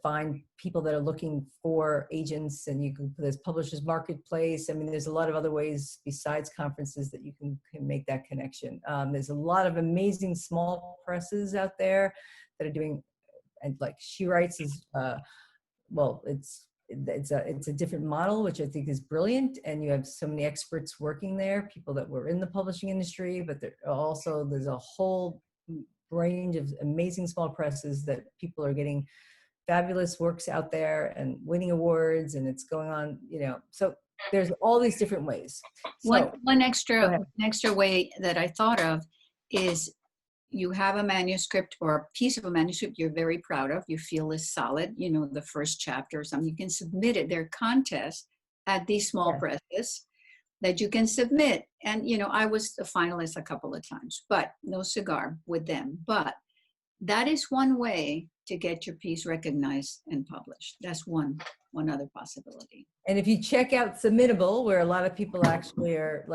find people that are looking for agents, and you can, there's Publishers Marketplace. I mean, there's a lot of other ways besides conferences that you can make that connection. There's a lot of amazing small presses out there that are doing, and like She Writes is, well, it's a different model, which I think is brilliant. And you have so many experts working there, people that were in the publishing industry, but there's a whole range of amazing small presses that people are getting fabulous works out there and winning awards, and it's going on, so there's all these different ways. So, one extra way that I thought of is, you have a manuscript or a piece of a manuscript you're very proud of, you feel is solid, the first chapter or something, you can submit it. There are contests at these small presses that you can submit. And, I was a finalist a couple of times, but no cigar with them. But that is one way to get your piece recognized and published. That's one other possibility. And if you check out Submittable, where a lot of people actually are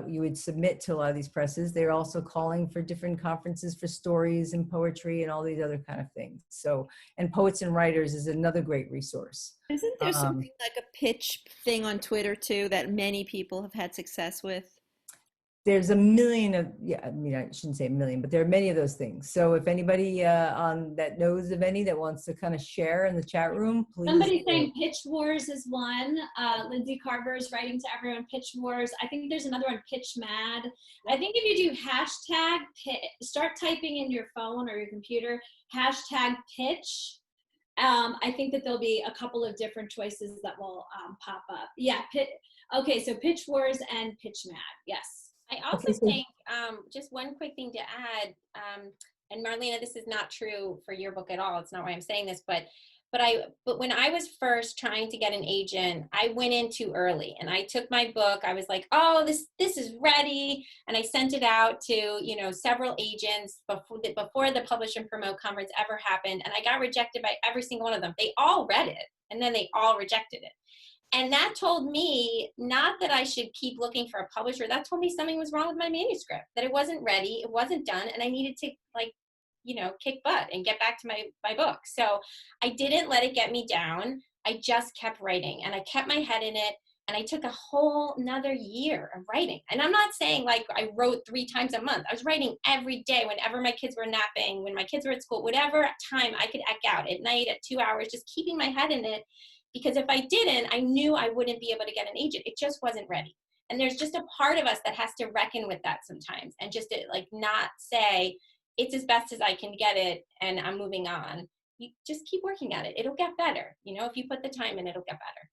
you would submit to a lot of these presses, they're also calling for different conferences for stories and poetry and all these other kind of things. So, and Poets and Writers is another great resource. Isn't there something like a pitch thing on Twitter too that many people have had success with? There's a million of, I shouldn't say a million, but there are many of those things. So if anybody that knows of any that wants to kind of share in the chat room, please. Somebody's saying Pitch Wars is one. Lindsay Carver is writing to everyone, Pitch Wars. I think there's another one, Pitch Mad. I think if you do hashtag, start typing in your phone or your computer, hashtag pitch, I think that there'll be a couple of different choices that will pop up. Yeah, okay, so Pitch Wars and Pitch Mad, yes. I also think, just one quick thing to add, and Marlena, this is not true for your book at all. It's not why I'm saying this, but But when I was first trying to get an agent, I went in too early and I took my book. I was like, oh, this is ready. And I sent it out to, several agents before the Publish and Promote conference ever happened. And I got rejected by every single one of them. They all read it and then they all rejected it. And that told me not that I should keep looking for a publisher. That told me something was wrong with my manuscript, that it wasn't ready, it wasn't done, and I needed to kick butt and get back to my book. So I didn't let it get me down. I just kept writing and I kept my head in it. And I took a whole another year of writing. And I'm not saying like I wrote 3 times a month. I was writing every day whenever my kids were napping, when my kids were at school, whatever time I could eke out at night at 2 hours, just keeping my head in it. Because if I didn't, I knew I wouldn't be able to get an agent. It just wasn't ready. And there's just a part of us that has to reckon with that sometimes and just not say, it's as best as I can get it and I'm moving on. You just keep working at it. It'll get better. If you put the time in, it'll get better.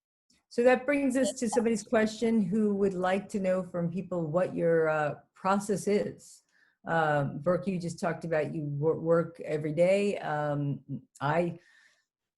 So that brings us to somebody's question who would like to know from people what your process is. Burke, you just talked about you work every day. I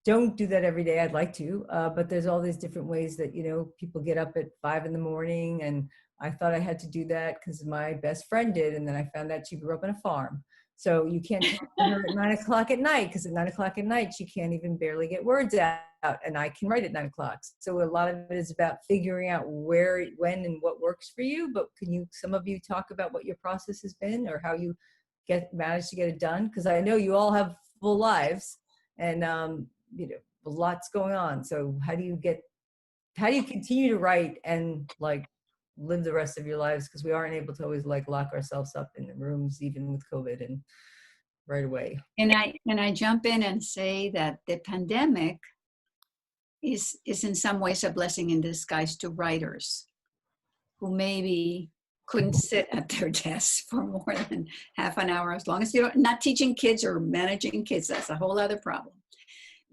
don't do that every day. I'd like to, but there's all these different ways that, people get up at 5 a.m. and I thought I had to do that because my best friend did. And then I found out she grew up on a farm. So you can't talk to her at 9 o'clock at night because at 9 o'clock at night, she can't even barely get words out and I can write at 9 o'clock. So a lot of it is about figuring out where, when, and what works for you. But can some of you talk about what your process has been or how you managed to get it done? Because I know you all have full lives and, lots going on. So how do you continue to write and live the rest of your lives? Because we aren't able to always lock ourselves up in the rooms, even with COVID and right away. And I jump in and say that the pandemic is in some ways a blessing in disguise to writers who maybe couldn't sit at their desks for more than half an hour, as long as you're not teaching kids or managing kids. That's a whole other problem.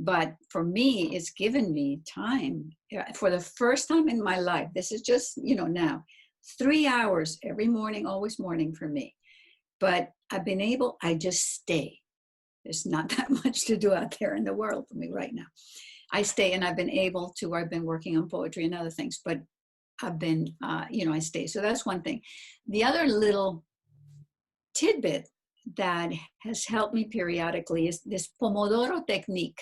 But for me, it's given me time for the first time in my life. This is just, now 3 hours every morning, always morning for me. But I just stay. There's not that much to do out there in the world for me right now. I stay and I've been working on poetry and other things, but I stay. So that's one thing. The other little tidbit that has helped me periodically is this Pomodoro technique.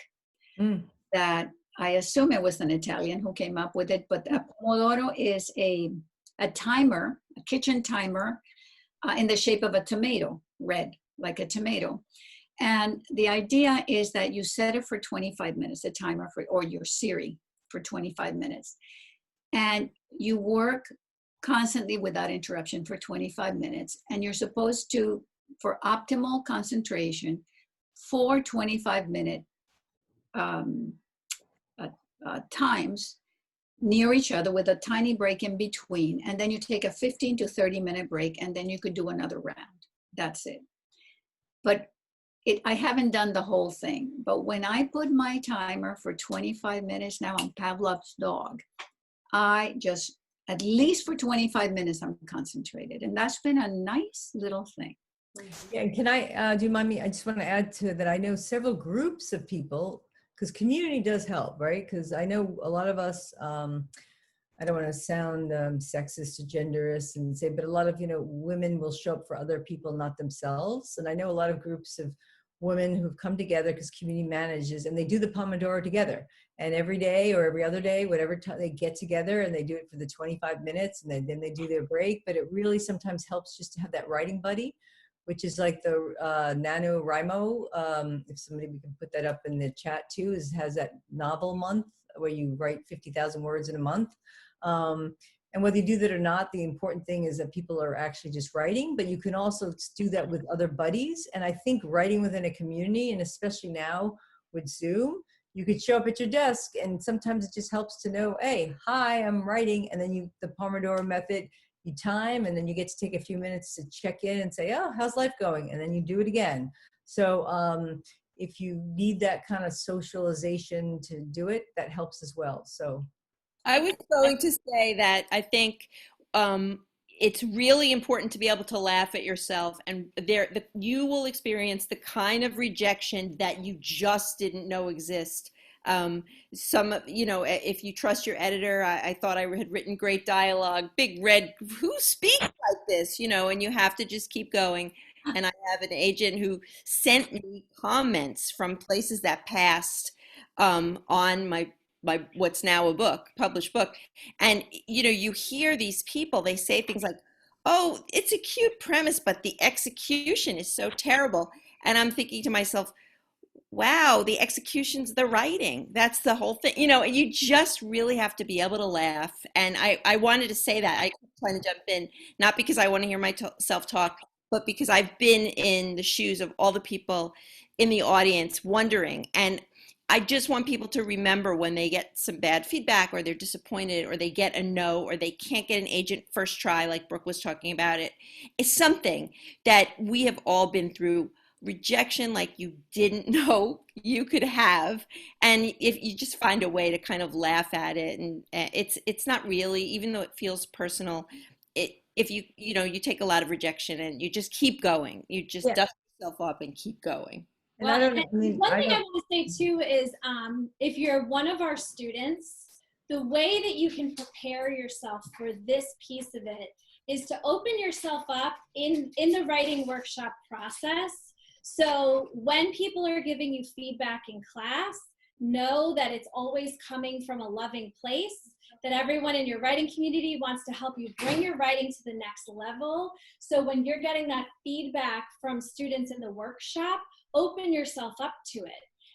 That I assume it was an Italian who came up with it, but a Pomodoro is a timer, a kitchen timer in the shape of a tomato, red, like a tomato. And the idea is that you set it for 25 minutes, a timer or your Siri for 25 minutes. And you work constantly without interruption for 25 minutes. And you're supposed to, for optimal concentration, 4 25-minute times near each other with a tiny break in between. And then you take a 15 to 30-minute break and then you could do another round. That's it. But I haven't done the whole thing. But when I put my timer for 25 minutes now on Pavlov's dog, I just, at least for 25 minutes, I'm concentrated. And that's been a nice little thing. Yeah, and can I, do you mind me? I just want to add to that. I know several groups of people, because community does help, right? Because I know a lot of us, I don't want to sound sexist or genderist and say, but a lot of, women will show up for other people, not themselves. And I know a lot of groups of women who've come together because community manages and they do the Pomodoro together. And every day or every other day, whatever time they get together and they do it for the 25 minutes and then they do their break. But it really sometimes helps just to have that writing buddy, which is like the NaNoWriMo. If somebody, we can put that up in the chat too, has that novel month where you write 50,000 words in a month. And whether you do that or not, the important thing is that people are actually just writing, but you can also do that with other buddies. And I think writing within a community, and especially now with Zoom, you could show up at your desk and sometimes it just helps to know, hey, hi, I'm writing. And then the Pomodoro method, you time, and then you get to take a few minutes to check in and say, oh, how's life going? And then you do it again. So if you need that kind of socialization to do it, that helps as well. So I was going to say that I think it's really important to be able to laugh at yourself, and you will experience the kind of rejection that you just didn't know exist Some, if you trust your editor, I thought I had written great dialogue, big red, who speaks like this, and you have to just keep going. And I have an agent who sent me comments from places that passed on my what's now a book, published book. And, you hear these people, they say things like, oh, it's a cute premise, but the execution is so terrible. And I'm thinking to myself, wow, the execution's the writing. That's the whole thing. You just really have to be able to laugh. And I wanted to say that. I trying to jump in, not because I want to hear myself talk, but because I've been in the shoes of all the people in the audience wondering. And I just want people to remember when they get some bad feedback, or they're disappointed, or they get a no, or they can't get an agent first try, like Brooke was talking about it's something that we have all been through. Rejection like you didn't know you could have, and if you just find a way to kind of laugh at it, and it's not really, even though it feels personal, if you take a lot of rejection and you just keep going, you just dust yourself up and keep going. And I don't know. One thing I want to say too is, if you're one of our students, the way that you can prepare yourself for this piece of it is to open yourself up in the writing workshop process. So when people are giving you feedback in class, know that it's always coming from a loving place, that everyone in your writing community wants to help you bring your writing to the next level. So when you're getting that feedback from students in the workshop, open yourself up to it.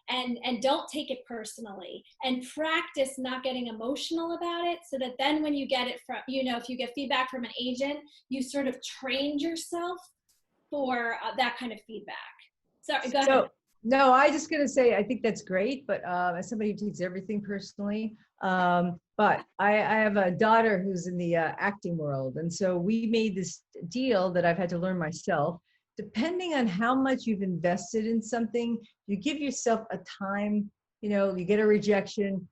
And don't take it personally, and practice not getting emotional about it, so that then when you get it from, if you get feedback from an agent, you sort of trained yourself for that kind of feedback. Sorry, go ahead. No, I just gonna say, I think that's great, but as somebody who takes everything personally, but I have a daughter who's in the acting world. And so we made this deal that I've had to learn myself. Depending on how much you've invested in something, you give yourself a time, you get a rejection.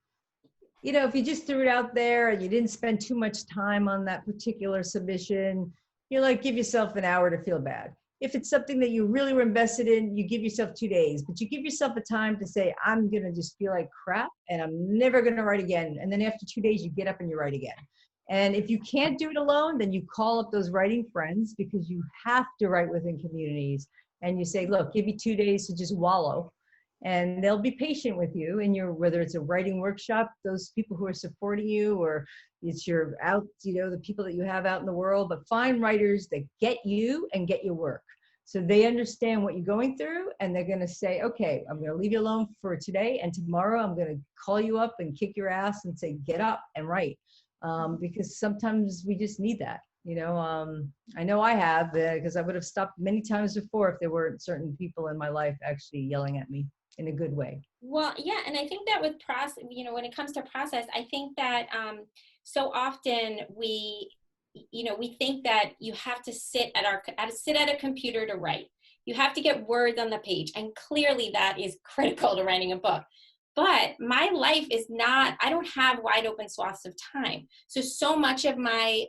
If you just threw it out there and you didn't spend too much time on that particular submission, give yourself an hour to feel bad. If it's something that you really were invested in, you give yourself 2 days, but you give yourself a time to say, I'm going to just feel like crap and I'm never going to write again. And then after 2 days, you get up and you write again. And if you can't do it alone, then you call up those writing friends, because you have to write within communities. And you say, look, give me 2 days to just wallow. And they'll be patient with you. And whether it's a writing workshop, those people who are supporting you, or it's your the people that you have out in the world, but find writers that get you and get your work. So they understand what you're going through, and they're going to say, okay, I'm going to leave you alone for today. And tomorrow I'm going to call you up and kick your ass and say, get up and write. Because sometimes we just need that, I know I have, because I would have stopped many times before if there weren't certain people in my life actually yelling at me in a good way. Well, yeah. And I think that with process, when it comes to process, I think that so often we think that you have to sit at a computer to write. You have to get words on the page. And clearly that is critical to writing a book. But my life is not, I don't have wide open swaths of time. So much of my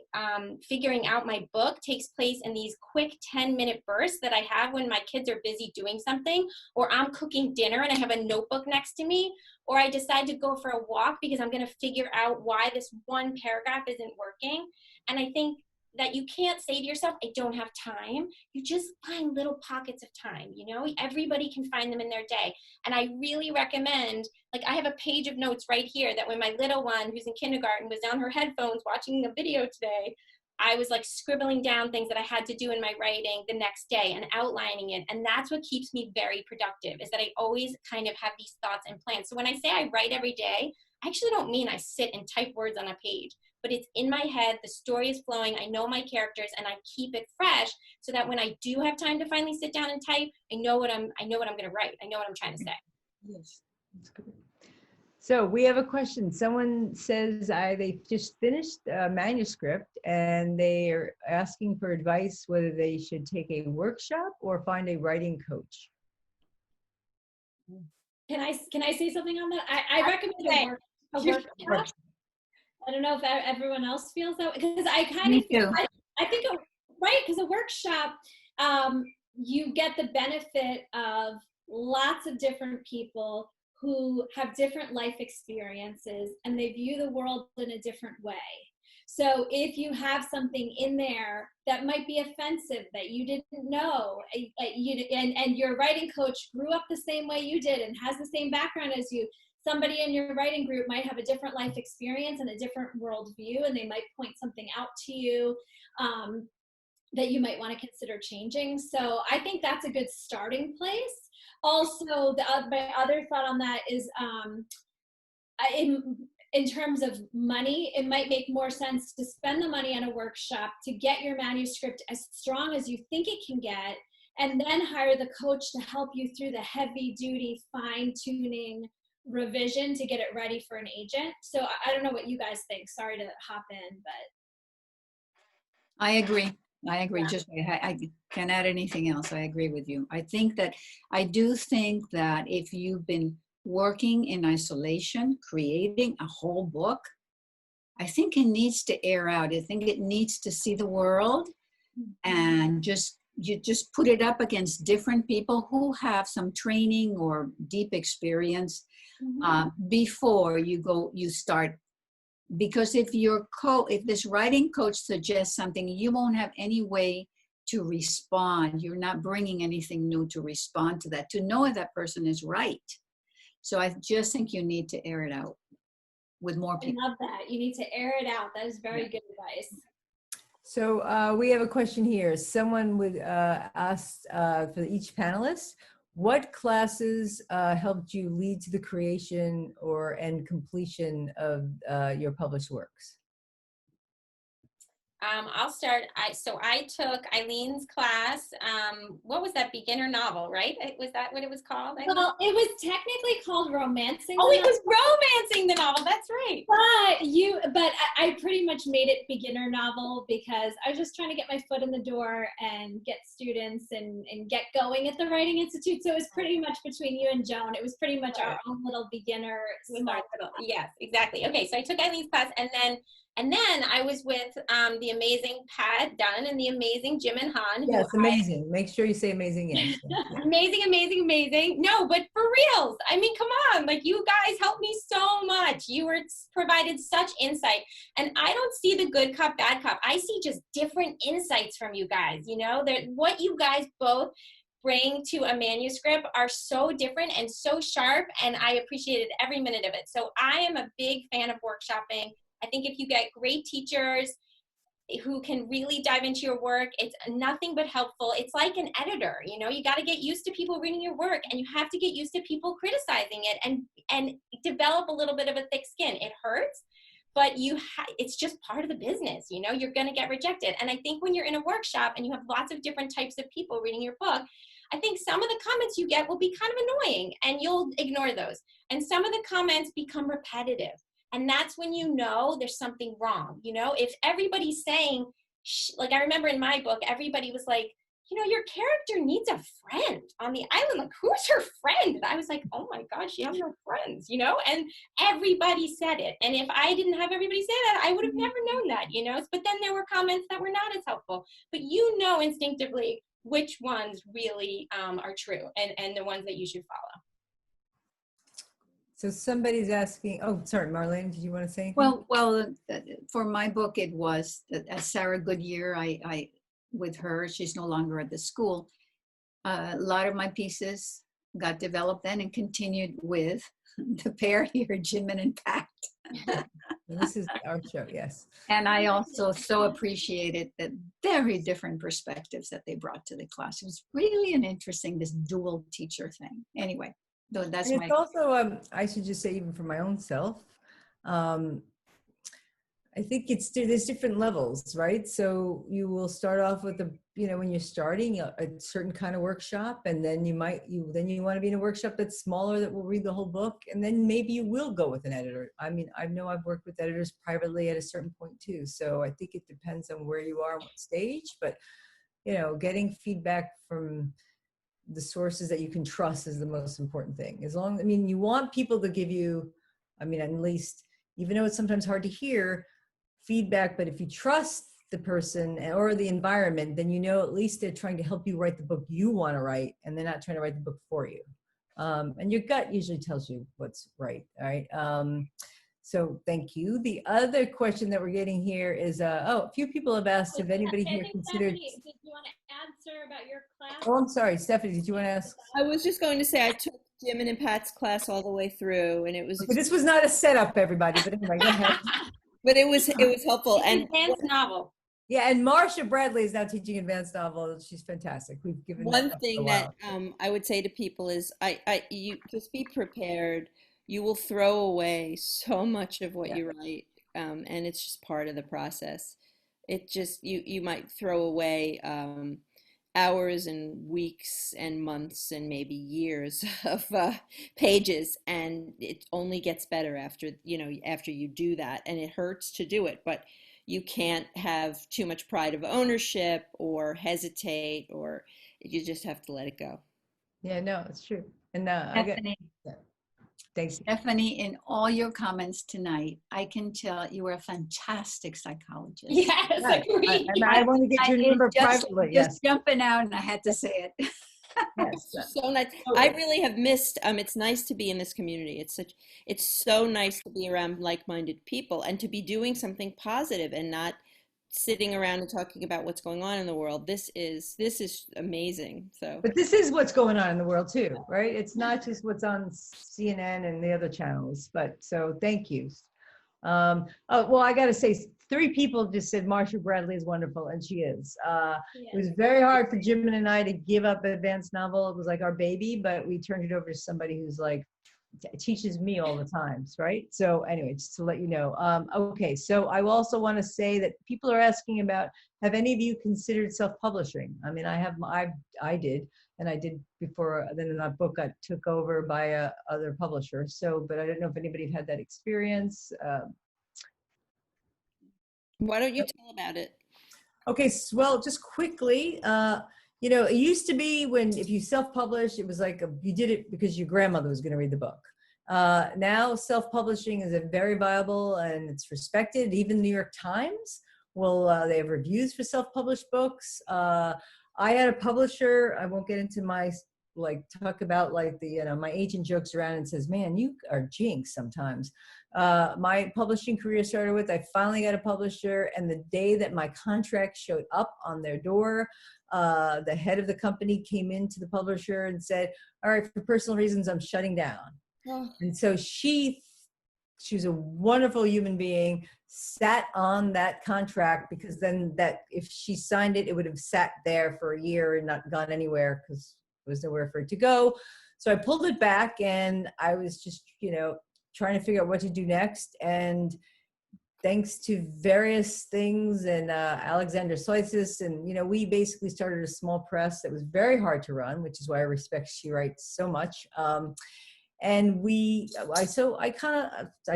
figuring out my book takes place in these quick 10-minute bursts that I have when my kids are busy doing something, or I'm cooking dinner and I have a notebook next to me, or I decide to go for a walk because I'm going to figure out why this one paragraph isn't working. And I think that you can't say to yourself, I don't have time. You just find little pockets of time, everybody can find them in their day. And I really recommend, I have a page of notes right here that when my little one, who's in kindergarten, was on her headphones watching a video today, I was scribbling down things that I had to do in my writing the next day and outlining it. And that's what keeps me very productive, is that I always kind of have these thoughts and plans. So when I say I write every day, I actually don't mean I sit and type words on a page, but it's in my head, the story is flowing, I know my characters, and I keep it fresh so that when I do have time to finally sit down and type, I know what I'm going to write. I know what I'm trying to say. Yes, that's good. So we have a question. Someone says they just finished a manuscript and they are asking for advice whether they should take a workshop or find a writing coach. Can I say something on that? I recommend a workshop. I don't know if everyone else feels that way, because I kind of feel, I think, because a workshop, you get the benefit of lots of different people who have different life experiences and they view the world in a different way. So if you have something in there that might be offensive that you didn't know, and your writing coach grew up the same way you did and has the same background as you, somebody in your writing group might have a different life experience and a different worldview, and they might point something out to you that you might want to consider changing. So I think that's a good starting place. Also, my other thought on that is in terms of money, it might make more sense to spend the money on a workshop to get your manuscript as strong as you think it can get, and then hire the coach to help you through the heavy duty fine-tuning revision to get it ready for an agent. So I don't know what you guys think. Sorry to hop in, but I agree. Yeah. Just I can't add anything else. I agree with you. I do think that if you've been working in isolation, creating a whole book, I think it needs to air out. I think it needs to see the world, and you just put it up against different people who have some training or deep experience before you start. Because if if this writing coach suggests something, you won't have any way to respond. You're not bringing anything new to respond to that, to know if that person is right. So I just think you need to air it out with more I people. love that. You need to air it out. That is very good advice. So we have a question here. Someone would ask for each panelist, what classes helped you lead to the creation and completion of your published works? I'll start. I took Eileen's class. What was that, beginner novel, right? Was that what it was called? Well, it was technically called Romancing. Oh, it was Romancing the Novel. That's right. But I pretty much made it beginner novel because I was just trying to get my foot in the door and get students and get going at the Writing Institute. So it was pretty much between you and Joan. It was pretty much our own little beginner. Yes, exactly. Okay, so I took Eileen's class, and then I was with the amazing Pat Dunn and the amazing Jim and Han. Yes, amazing. Make sure you say amazing. Yes. Amazing. No, but for reals. I mean, come on. Like, you guys helped me so much. You provided such insight. And I don't see the good cop, bad cop. I see just different insights from you guys. You know, what you guys both bring to a manuscript are so different and so sharp. And I appreciated every minute of it. So I am a big fan of workshopping. I think if you get great teachers who can really dive into your work, it's nothing but helpful. It's like an editor, you know, you got to get used to people reading your work, and you have to get used to people criticizing it and develop a little bit of a thick skin. It hurts, but it's just part of the business, you know, you're going to get rejected. And I think when you're in a workshop and you have lots of different types of people reading your book, I think some of the comments you get will be kind of annoying and you'll ignore those. And some of the comments become repetitive. And that's when you know there's something wrong. You know, if everybody's saying, like, I remember in my book, everybody was like, you know, your character needs a friend on the island. Like, who's her friend? And I was like, oh my gosh, you have no friends, you know? And everybody said it. And if I didn't have everybody say that, I would have never known that, you know? But then there were comments that were not as helpful. But you know instinctively which ones really are true and the ones that you should follow. So somebody's asking, oh, sorry, Marlene, did you want to say anything? Well, for my book, it was Sarah Goodyear. I with her, she's no longer at the school. A lot of my pieces got developed then and continued with the pair here, Jim and Pat. This is our show, yes. And I also so appreciated the very different perspectives that they brought to the class. It was really this dual teacher thing. Anyway. No, that's and it's also, I should just say, even for my own self, I think there's different levels, right? So you will start off with when you're starting a certain kind of workshop, and then you want to be in a workshop that's smaller that will read the whole book, and then maybe you will go with an editor. I mean, I know I've worked with editors privately at a certain point too. So I think it depends on where you are and what stage, but getting feedback from the sources that you can trust is the most important thing. You want people to give you, at least, even though it's sometimes hard to hear feedback, but if you trust the person or the environment, then at least they're trying to help you write the book you want to write, and they're not trying to write the book for you. And your gut usually tells you what's right. All right. So thank you. The other question that we're getting here is, a few people have asked if anybody I here think considered. Stephanie, did you want to answer about your class? Oh, I'm sorry, Stephanie, did you want to ask? I was just going to say I took Jim and Pat's class all the way through, and it was, But this was not a setup, everybody, but anyway, go ahead. but it was helpful. It's And an advanced novel. Yeah, and Marsha Bradley is now teaching advanced novel. She's fantastic. We've given one that up for a thing that while. I would say to people is, you just be prepared. You will throw away so much of what Yeah. you write, and it's just part of the process. It just you might throw away hours and weeks and months and maybe years of pages, and it only gets better after after you do that. And it hurts to do it, but you can't have too much pride of ownership or hesitate, or you just have to let it go. Yeah, no, it's true. And I got, Stephanie, yeah. Thanks. Stephanie, in all your comments tonight, I can tell you are a fantastic psychologist. Yes, agreed. And I want to get your number privately. Yes. Just jumping out, and I had to say it. Yes. So nice. I really have missed. It's nice to be in this community. It's so nice to be around like-minded people and to be doing something positive and not sitting around and talking about what's going on in the world. This is amazing. So, But this is what's going on in the world too, right? It's not just what's on CNN and the other channels. But so thank you. Oh, well, I got to say, 3 people just said Marsha Bradley is wonderful, and she is. It was very hard for Jim and I to give up advanced novel. It was like our baby, but we turned it over to somebody who's like teaches me all the times, right? So anyway, just to let you know. Okay, so I also want to say that people are asking about, have any of you considered self-publishing? I mean, I did, and I did before then that book got took over by a other publisher. So, but I don't know if anybody had that experience. why don't you tell about it? Okay, well, just quickly, it used to be when if you self-publish, it was like you did it because your grandmother was going to read the book. Now, self-publishing is a very viable and it's respected. Even New York Times they have reviews for self-published books. I had a publisher. I won't get into my talk about my agent jokes around and says, "Man, you are jinx sometimes." My publishing career started with, I finally got a publisher, and the day that my contract showed up on their door, the head of the company came into the publisher and said, "All right, for personal reasons, I'm shutting down." Oh. And so she was a wonderful human being, sat on that contract, because then if she signed it, it would have sat there for a year and not gone anywhere because there was nowhere for it to go. So I pulled it back, and I was just, trying to figure out what to do next. And thanks to various things and Alexander Soisis, and we basically started a small press that was very hard to run, which is why I respect She Writes so much. And I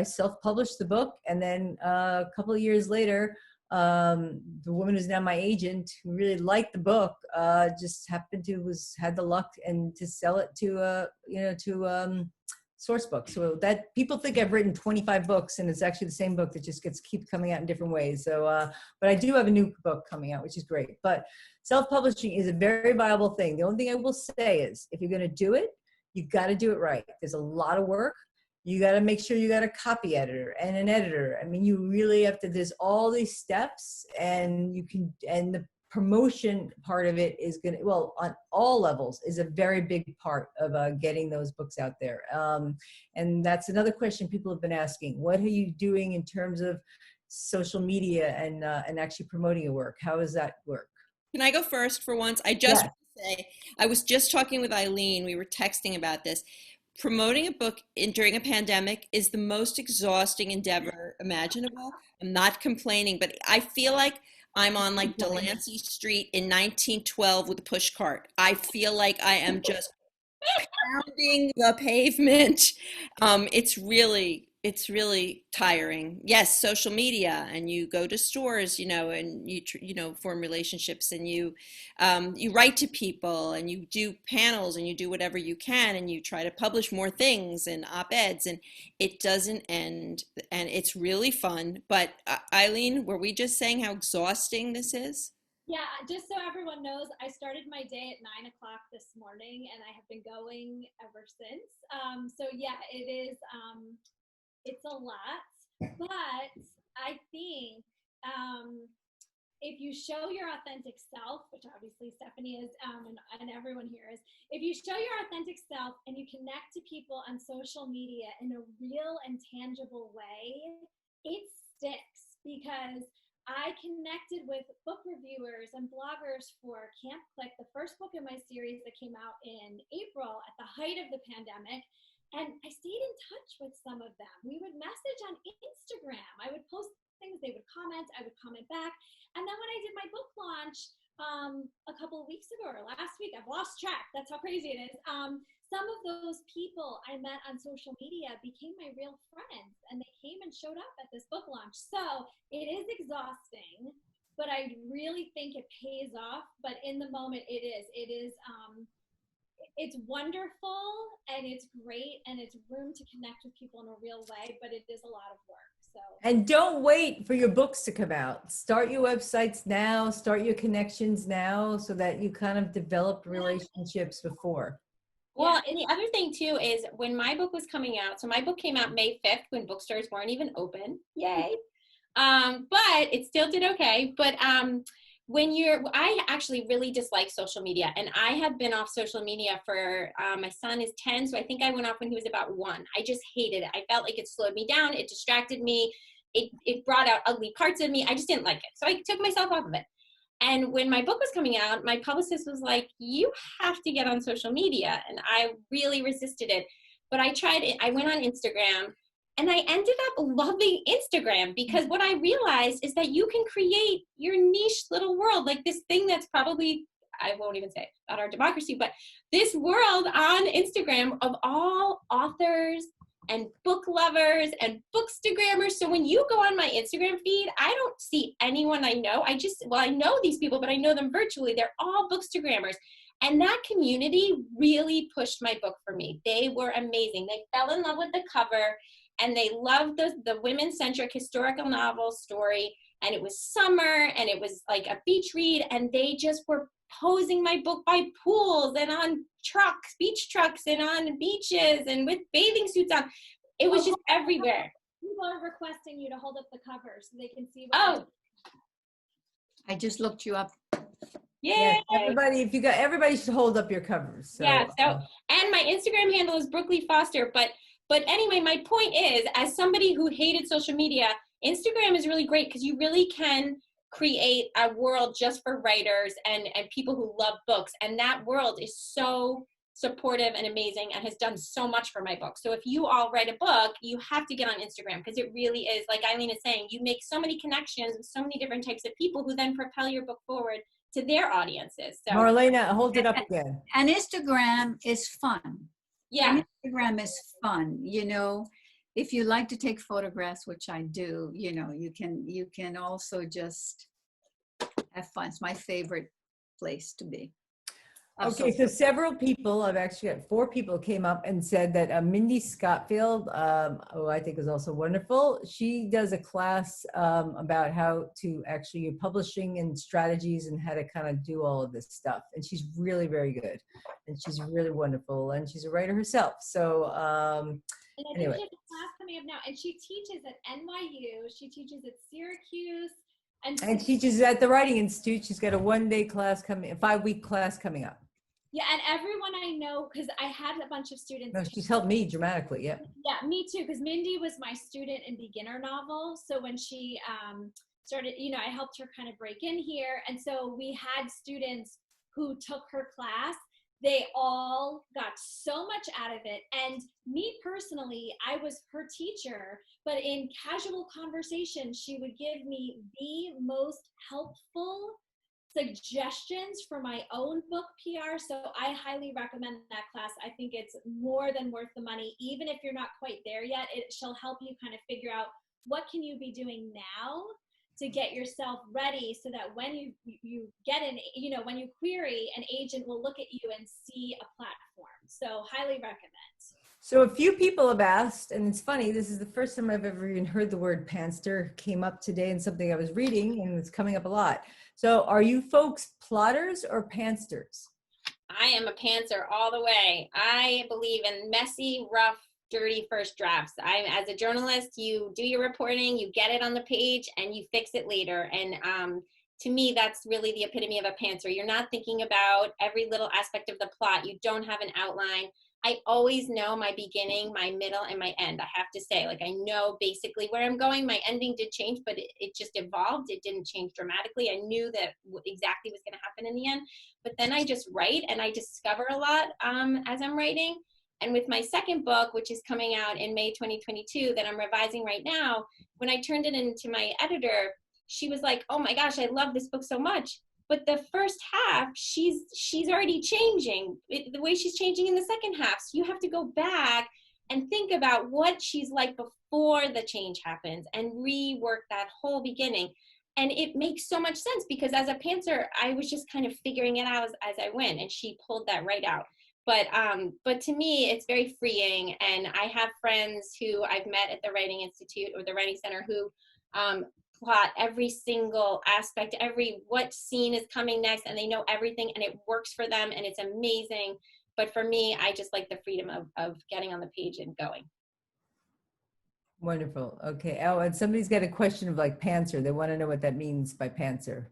self-published the book, and then a couple of years later, the woman who's now my agent, who really liked the book, just happened to had the luck and to sell it to Sourcebook. So that people think I've written 25 books, and it's actually the same book that just keeps coming out in different ways. So, but I do have a new book coming out, which is great. But self-publishing is a very viable thing. The only thing I will say is, if you're going to do it, you got to do it right. There's a lot of work. You got to make sure you got a copy editor and an editor. I mean, you really have to. There's all these steps, and the promotion part of it is on all levels, is a very big part of getting those books out there. And that's another question people have been asking. What are you doing in terms of social media and actually promoting your work? How does that work? Can I go first for once? I just want to say, I was just talking with Eileen. We were texting about this. Promoting a book during a pandemic is the most exhausting endeavor imaginable. I'm not complaining, but I feel like I'm on Delancey Street in 1912 with a push cart. I feel like I am just pounding the pavement. It's really tiring. Yes, social media, and you go to stores, and you form relationships, and you write to people, and you do panels, and you do whatever you can, and you try to publish more things and op-eds, and it doesn't end, and it's really fun. But Eileen, were we just saying how exhausting this is? Yeah, just so everyone knows, I started my day at 9 o'clock this morning, and I have been going ever since. So yeah, it is. It's a lot, but I think if you show your authentic self, which obviously Stephanie is, and everyone here is, if you show your authentic self and you connect to people on social media in a real and tangible way, it sticks because I connected with book reviewers and bloggers for Camp Click, the first book in my series that came out in April at the height of the pandemic. And I stayed in touch with some of them. We would message on Instagram. I would post things, they would comment, I would comment back. And then when I did my book launch a couple of weeks ago or last week, I've lost track. That's how crazy it is. Some of those people I met on social media became my real friends, and they came and showed up at this book launch. So it is exhausting, but I really think it pays off. But in the moment, it is. It's wonderful and it's great and it's room to connect with people in a real way, but it is a lot of work. So. And don't wait for your books to come out. Start your websites now, start your connections now so that you kind of develop relationships before. Well, and the other thing too is when my book was coming out, so my book came out May 5th when bookstores weren't even open. Yay. But it still did okay. But I actually really dislike social media, and I have been off social media for, my son is 10, so I think I went off when he was about 1. I just hated it. I felt like it slowed me down. It distracted me. It brought out ugly parts of me. I just didn't like it. So I took myself off of it. And when my book was coming out, my publicist was like, you have to get on social media. And I really resisted it. But I tried it. I went on Instagram, and I ended up loving Instagram because what I realized is that you can create your niche little world, like this thing that's probably, I won't even say about our democracy, but this world on Instagram of all authors and book lovers and bookstagrammers. So when you go on my Instagram feed, I don't see anyone I know. I know these people, but I know them virtually. They're all bookstagrammers. And that community really pushed my book for me. They were amazing. They fell in love with the cover, and they loved the women-centric historical novel story. And it was summer, and it was like a beach read, and they just were posing my book by pools and on trucks, beach trucks, and on beaches and with bathing suits on. It was just everywhere. People are requesting you to hold up the cover so they can see what I just looked you up. Yay! Yeah, everybody should hold up your covers. So, yeah. So, and my Instagram handle is Brooklyn Foster. But anyway, my point is, as somebody who hated social media, Instagram is really great because you really can create a world just for writers and people who love books. And that world is so supportive and amazing and has done so much for my book. So if you all write a book, you have to get on Instagram because it really is, like Eileen is saying, you make so many connections with so many different types of people who then propel your book forward to their audiences. So Marlena, hold it up again. And Instagram is fun. Yeah. And Instagram is fun. If you like to take photographs, which I do, you can also just have fun. It's my favorite place to be. Okay, so several people, I've actually got 4 people came up and said that Mindy Scottfield, who I think is also wonderful, she does a class about how to actually your publishing and strategies and how to kind of do all of this stuff. And she's really very good, and she's really wonderful, and she's a writer herself. So and I anyway. think she has a class coming up now, and she teaches at NYU, she teaches at Syracuse, and teaches at the Writing Institute. She's got a 1-day class coming, a 5-week class coming up. Yeah, and everyone I know, because I had a bunch of students. No, she's helped me dramatically, yeah. Yeah, me too, because Mindy was my student in beginner novel. So when she started, I helped her kind of break in here. And so we had students who took her class. They all got so much out of it. And me personally, I was her teacher, but in casual conversation, she would give me the most helpful suggestions for my own book PR. So I highly recommend that class. I think it's more than worth the money. Even if you're not quite there yet, she'll help you kind of figure out what can you be doing now to get yourself ready so that when you get when you query, an agent will look at you and see a platform. So highly recommend. So a few people have asked, and it's funny, this is the first time I've ever even heard the word pantser came up today in something I was reading, and it's coming up a lot. So are you folks plotters or pantsters? I am a pantser all the way. I believe in messy, rough, dirty first drafts. As a journalist, you do your reporting, you get it on the page, and you fix it later. And to me, that's really the epitome of a pantser. You're not thinking about every little aspect of the plot. You don't have an outline. I always know my beginning, my middle, and my end. I have to say, like, I know basically where I'm going. My ending did change, but it just evolved. It didn't change dramatically. I knew that exactly was going to happen in the end. But then I just write, and I discover a lot as I'm writing. And with my second book, which is coming out in May 2022, that I'm revising right now, when I turned it into my editor, she was like, "Oh my gosh, I love this book so much. But the first half, she's already changing the way she's changing in the second half. So you have to go back and think about what she's like before the change happens and rework that whole beginning." And it makes so much sense because as a pantser, I was just kind of figuring it out as I went, and she pulled that right out. But to me, it's very freeing. And I have friends who I've met at the Writing Institute or the Writing Center who plot every single aspect, what scene is coming next, and they know everything, and it works for them, and it's amazing. But for me, I just like the freedom of getting on the page and going. Wonderful. Okay. Oh, and somebody's got a question of like pantser. They want to know what that means by pantser.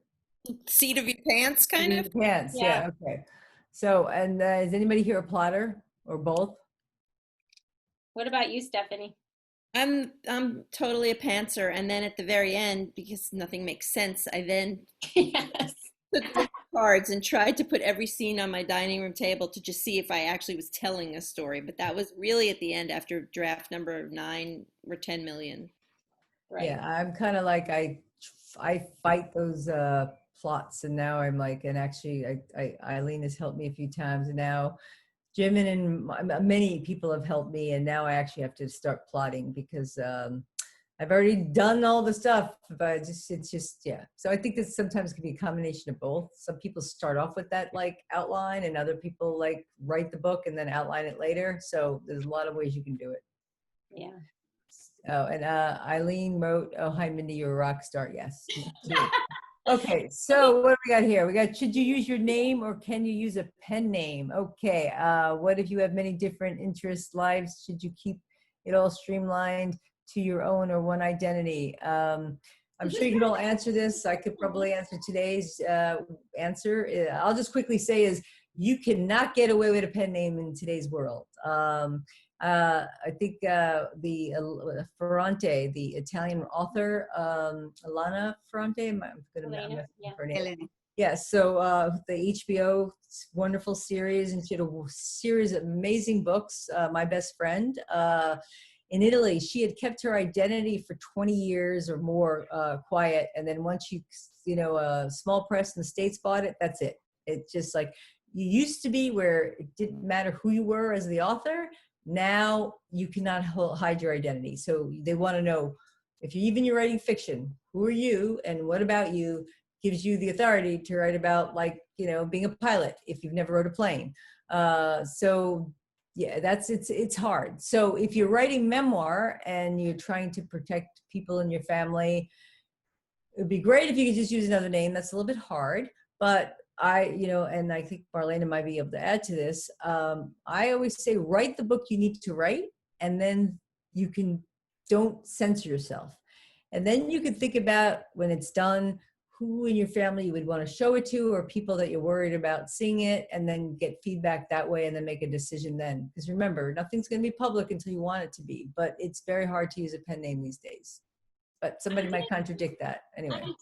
Seat of your pants, kind of. Pants. Yeah. Okay. So, and is anybody here a plotter or both? What about you, Stephanie? I'm totally a pantser, and then at the very end, because nothing makes sense, I then Yes. took the cards and tried to put every scene on my dining room table to just see if I actually was telling a story. But that was really at the end after draft number 9 or 10 million. Right. Yeah, I'm kind of like I fight those plots, and now I'm like, and actually, Eileen has helped me a few times, and now Jim and many people have helped me, and now I actually have to start plotting because I've already done all the stuff, but it's just yeah. So I think this sometimes can be a combination of both. Some people start off with that like outline, and other people like write the book and then outline it later. So there's a lot of ways you can do it. Yeah. Oh, and Eileen wrote, "Oh, hi, Mindy, you're a rock star." Yes. Okay, so what do we got here? We got, should you use your name or can you use a pen name? Okay, what if you have many different interests, lives? Should you keep it all streamlined to your own or one identity? I'm sure you can all answer this. I could probably answer today's answer. I'll just quickly say is you cannot get away with a pen name in today's world. I think the Ferrante, the Italian author, Elena Ferrante, I'm gonna her name. Elena. Yes, so the HBO wonderful series, and she had a series of amazing books. My Best Friend in Italy, she had kept her identity for 20 years or more quiet, and then once a small press in the States bought it, that's it. It's just like you used to be, where it didn't matter who you were as the author. Now you cannot hide your identity. So they want to know if you're writing fiction, who are you and what about you gives you the authority to write about, like, being a pilot if you've never rode a plane. So yeah, it's hard. So if you're writing memoir and you're trying to protect people in your family, it'd be great if you could just use another name. That's a little bit hard, but and I think Marlena might be able to add to this. I always say, write the book you need to write, and then don't censor yourself. And then you can think about, when it's done, who in your family you would want to show it to, or people that you're worried about seeing it, and then get feedback that way, and then make a decision then. Because remember, nothing's going to be public until you want it to be, but it's very hard to use a pen name these days. But somebody might contradict that anyway. I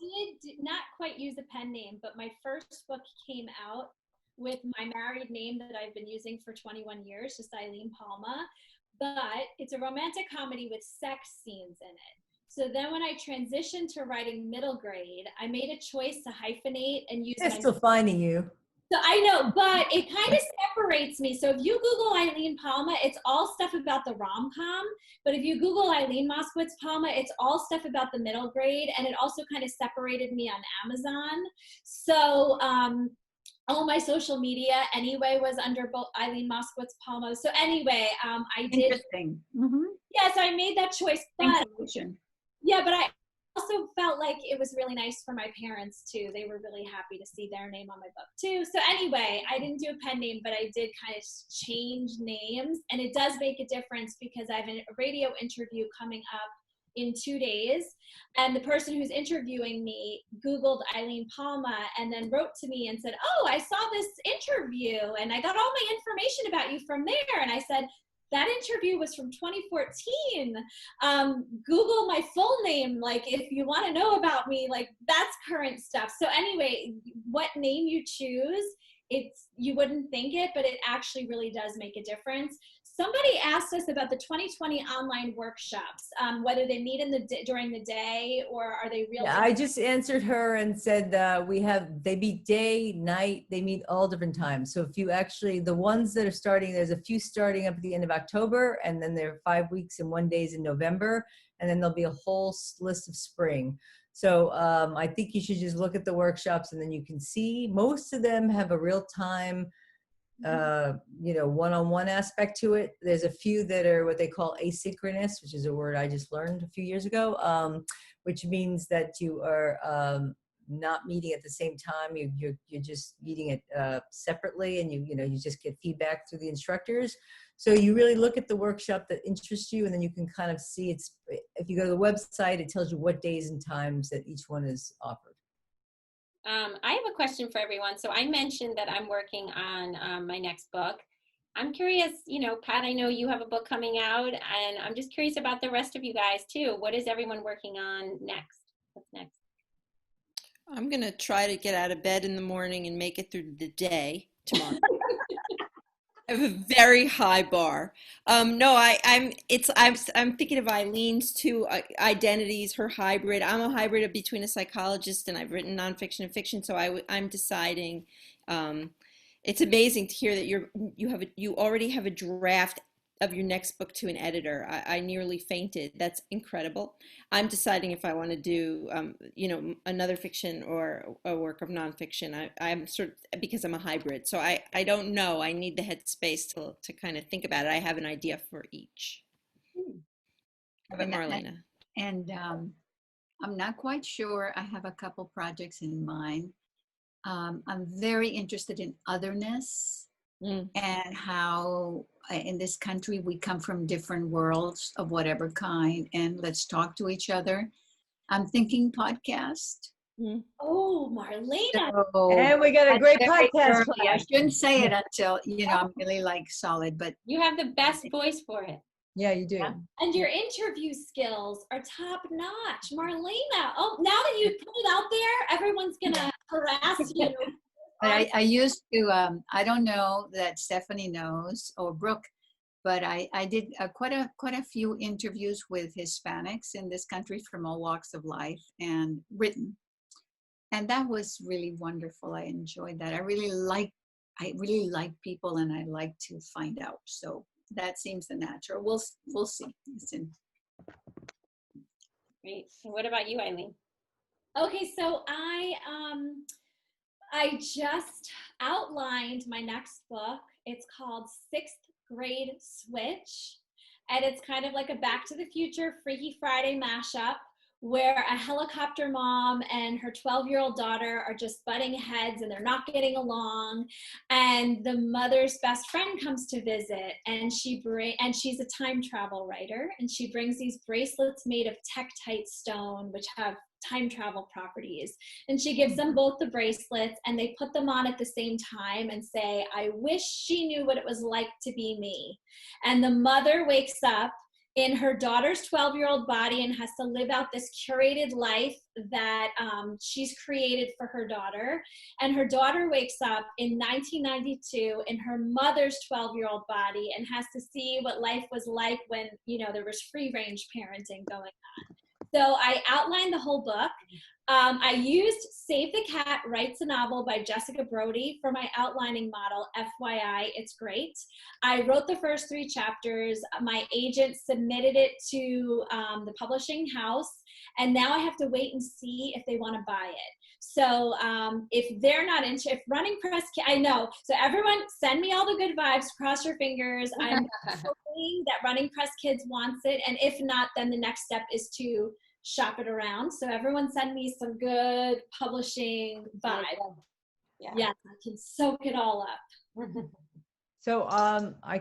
did not quite use a pen name, but my first book came out with my married name that I've been using for 21 years, just Eileen Palma. But it's a romantic comedy with sex scenes in it. So then when I transitioned to writing middle grade, I made a choice to hyphenate and use They're still finding you. So I know, but it kind of separates me. So if you Google Eileen Palma, it's all stuff about the rom-com. But if you Google Eileen Moskowitz Palma, it's all stuff about the middle grade. And it also kind of separated me on Amazon. So all my social media anyway was under both Eileen Moskowitz Palma. So anyway, I did. Interesting. Mm-hmm. Yeah, so I made that choice, but Intuition. yeah, but I also felt like it was really nice for my parents too. They were really happy to see their name on my book too. So anyway, I didn't do a pen name, but I did kind of change names, and it does make a difference because I have a radio interview coming up in 2 days, and the person who's interviewing me Googled Eileen Palma and then wrote to me and said, oh, I saw this interview and I got all my information about you from there. And I said, that interview was from 2014. Google my full name, like if you want to know about me, like that's current stuff. So anyway, what name you choose, you wouldn't think it, but it actually really does make a difference. Somebody asked us about the 2020 online workshops, whether they meet during the day or are they real? Yeah, I just answered her and said they meet day, night, they meet all different times. So if you actually, the ones that are starting, there's a few starting up at the end of October, and then there are 5 weeks and 1 days in November, and then there'll be a whole list of spring. So I think you should just look at the workshops and then you can see most of them have a real time one-on-one aspect to it. There's a few that are what they call asynchronous, which is a word I just learned a few years ago, which means that you are not meeting at the same time. You're just meeting it separately, and you just get feedback through the instructors. So you really look at the workshop that interests you, and then you can kind of see if you go to the website, it tells you what days and times that each one is offered. I have a question for everyone. So I mentioned that I'm working on my next book. I'm curious, Pat, I know you have a book coming out, and I'm just curious about the rest of you guys too. What is everyone working on next? What's next? I'm going to try to get out of bed in the morning and make it through the day tomorrow. I have a very high bar. I'm thinking of Eileen's two identities, her hybrid. I'm a hybrid between a psychologist, and I've written nonfiction and fiction. So I'm deciding. It's amazing to hear that you already have a draft of your next book to an editor. I nearly fainted. That's incredible. I'm deciding if I want to do, another fiction or a work of nonfiction. I'm because I'm a hybrid. So I don't know. I need the headspace to kind of think about it. I have an idea for each. How about Marlena? And I'm not quite sure. I have a couple projects in mind. I'm very interested in otherness. And how in this country we come from different worlds of whatever kind, and let's talk to each other. I'm thinking podcast. Oh, Marlena. And we got a great podcast. I shouldn't say it until, I'm really solid, but. You have the best voice for it. Yeah, you do. Yeah. And your interview skills are top notch. Marlena, oh, now that you put it out there, everyone's going to harass you. But I used to, I don't know that Stephanie knows or Brooke, but I did quite a few interviews with Hispanics in this country from all walks of life and written. And that was really wonderful. I enjoyed that. I really like people, and I like to find out. So that seems the natural. We'll see. Great. And what about you, Eileen? Okay, so I just outlined my next book. It's called Sixth Grade Switch, and it's kind of like a Back to the Future Freaky Friday mashup where a helicopter mom and her 12-year-old daughter are just butting heads and they're not getting along, and the mother's best friend comes to visit, and she's a time travel writer, and she brings these bracelets made of Tektite stone which have time travel properties, and she gives them both the bracelets, and they put them on at the same time and say, I wish she knew what it was like to be me. And the mother wakes up in her daughter's 12-year-old body and has to live out this curated life that she's created for her daughter. And her daughter wakes up in 1992 in her mother's 12-year-old body and has to see what life was like when, there was free-range parenting going on. So I outlined the whole book. I used Save the Cat Writes a Novel by Jessica Brody for my outlining model. FYI, it's great. I wrote the first 3 chapters. My agent submitted it to the publishing house, and now I have to wait and see if they want to buy it. So if they're not into, if Running Press, I know. So everyone send me all the good vibes, cross your fingers. I'm hoping that Running Press Kids wants it. And if not, then the next step is to shop it around. So everyone send me some good publishing vibes. Yeah, I can soak it all up. So I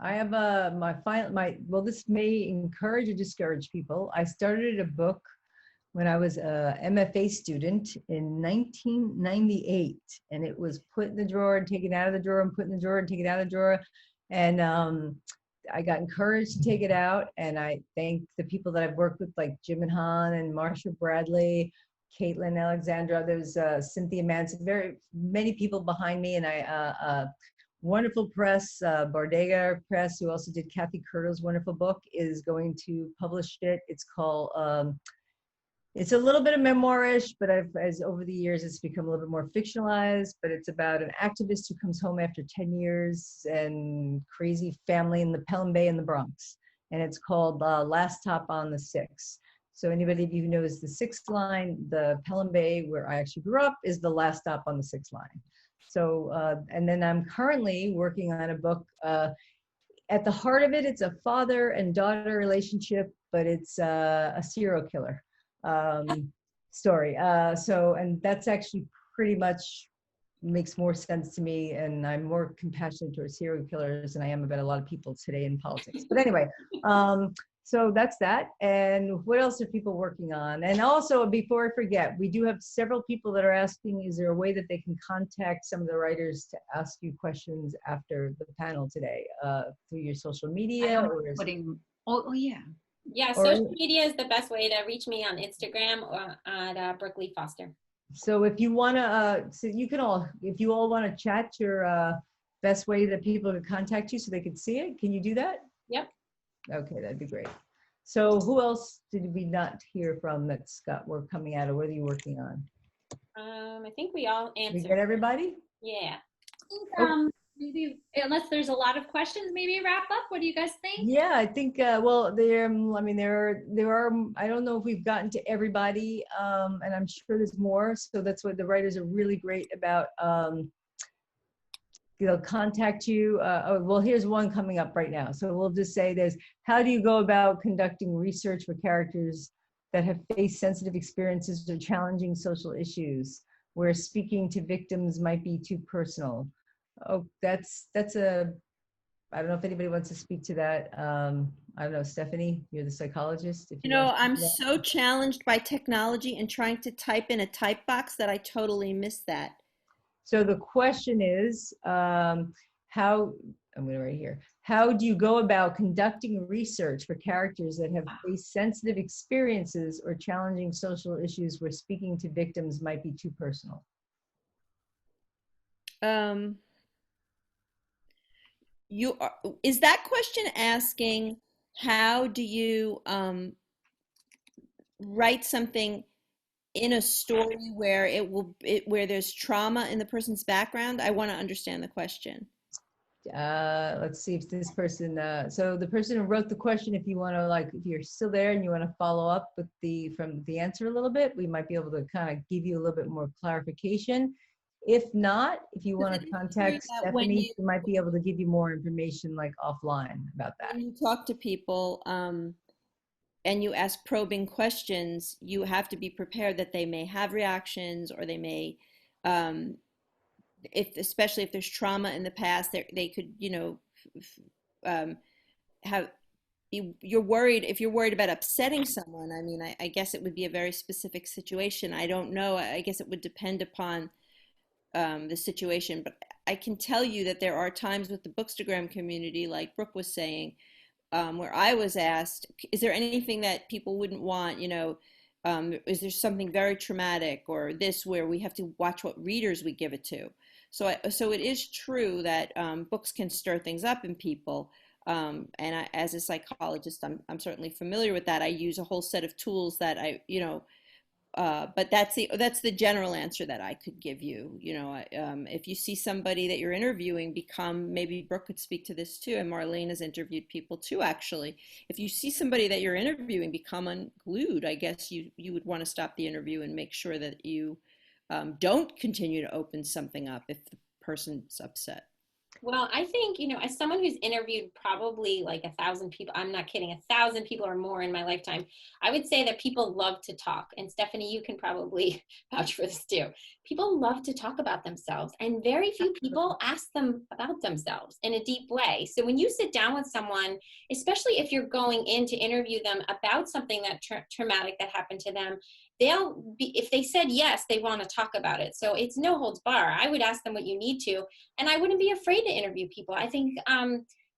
have well, this may encourage or discourage people. I started a book when I was a MFA student in 1998, and it was put in the drawer and taken out of the drawer and put in the drawer and taken out of the drawer. And I got encouraged to take it out, and I thank the people that I've worked with, like Jim and Han and Marsha Bradley, Caitlin Alexandra. There's Cynthia Manson, very many people behind me, and I wonderful press, Bardega Press, who also did Kathy Curto's wonderful book, is going to publish it. It's called, it's a little bit of memoirish, but as over the years, it's become a little bit more fictionalized, but it's about an activist who comes home after 10 years and crazy family in the Pelham Bay in the Bronx. And it's called Last Stop on the Six. So anybody who knows the Sixth Line, the Pelham Bay, where I actually grew up, is the last stop on the Sixth Line. So, and then I'm currently working on a book. At the heart of it, it's a father and daughter relationship, but it's a serial killer story. And that's actually pretty much makes more sense to me, and I'm more compassionate towards serial killers than I am about a lot of people today in politics. But anyway, so that's that. And what else are people working on? And also, before I forget, we do have several people that are asking, is there a way that they can contact some of the writers to ask you questions after the panel today, through your social media? Yeah. Yeah, social media is the best way to reach me on Instagram or at Brooklyn Foster. So if you want to, so you can all, if you all want to chat, your best way that people can contact you so they can see it. Can you do that? Yep. Okay, that'd be great. So who else did we not hear from that Scott were coming out, or what are you working on? I think we all answered. We get everybody? Yeah. Maybe, unless there's a lot of questions, maybe wrap up. What do you guys think? Yeah, I think, well, there are, I don't know if we've gotten to everybody, and I'm sure there's more. So that's what the writers are really great about. They'll contact you. Well, here's one coming up right now. So we'll just say this: how do you go about conducting research for characters that have faced sensitive experiences or challenging social issues, where speaking to victims might be too personal? Oh, that's a, I don't know if anybody wants to speak to that. I don't know, Stephanie, you're the psychologist. If You know, want to I'm speak to so challenged by technology and trying to type in a type box that I totally miss that. So the question is, how, I'm going to write here, how do you go about conducting research for characters that have faced sensitive experiences or challenging social issues where speaking to victims might be too personal? Is that question asking, how do you write something in a story where where there's trauma in the person's background? I want to understand the question. Let's see if this person, so the person who wrote the question, if you want to, like, if you're still there and you want to follow up with from the answer a little bit, we might be able to kind of give you a little bit more clarification. If not, if you want to contact Stephanie, she might be able to give you more information, like offline, about that. When you talk to people and you ask probing questions, you have to be prepared that they may have reactions, or they may, especially if there's trauma in the past, they could, have. You're worried, if you're worried about upsetting someone, I mean, I guess it would be a very specific situation. I don't know. I guess it would depend upon the situation, but I can tell you that there are times with the Bookstagram community, like Brooke was saying, where I was asked, is there anything that people wouldn't want, is there something very traumatic or this, where we have to watch what readers we give it to. So it is true that books can stir things up in people. And as a psychologist, I'm certainly familiar with that. I use a whole set of tools that but that's the general answer that I could give you. If you see somebody that you're interviewing maybe Brooke could speak to this too, and Marlene has interviewed people too, actually. If you see somebody that you're interviewing become unglued, I guess you would want to stop the interview and make sure that you don't continue to open something up if the person's upset? Well, I think, as someone who's interviewed probably like 1,000 people, I'm not kidding, 1,000 people or more in my lifetime, I would say that people love to talk. And Stephanie, you can probably vouch for this too. People love to talk about themselves, and very few people ask them about themselves in a deep way. So when you sit down with someone, especially if you're going in to interview them about something that traumatic that happened to them, if they said yes, they want to talk about it. So it's no holds bar. I would ask them what you need to, and I wouldn't be afraid to interview people. I think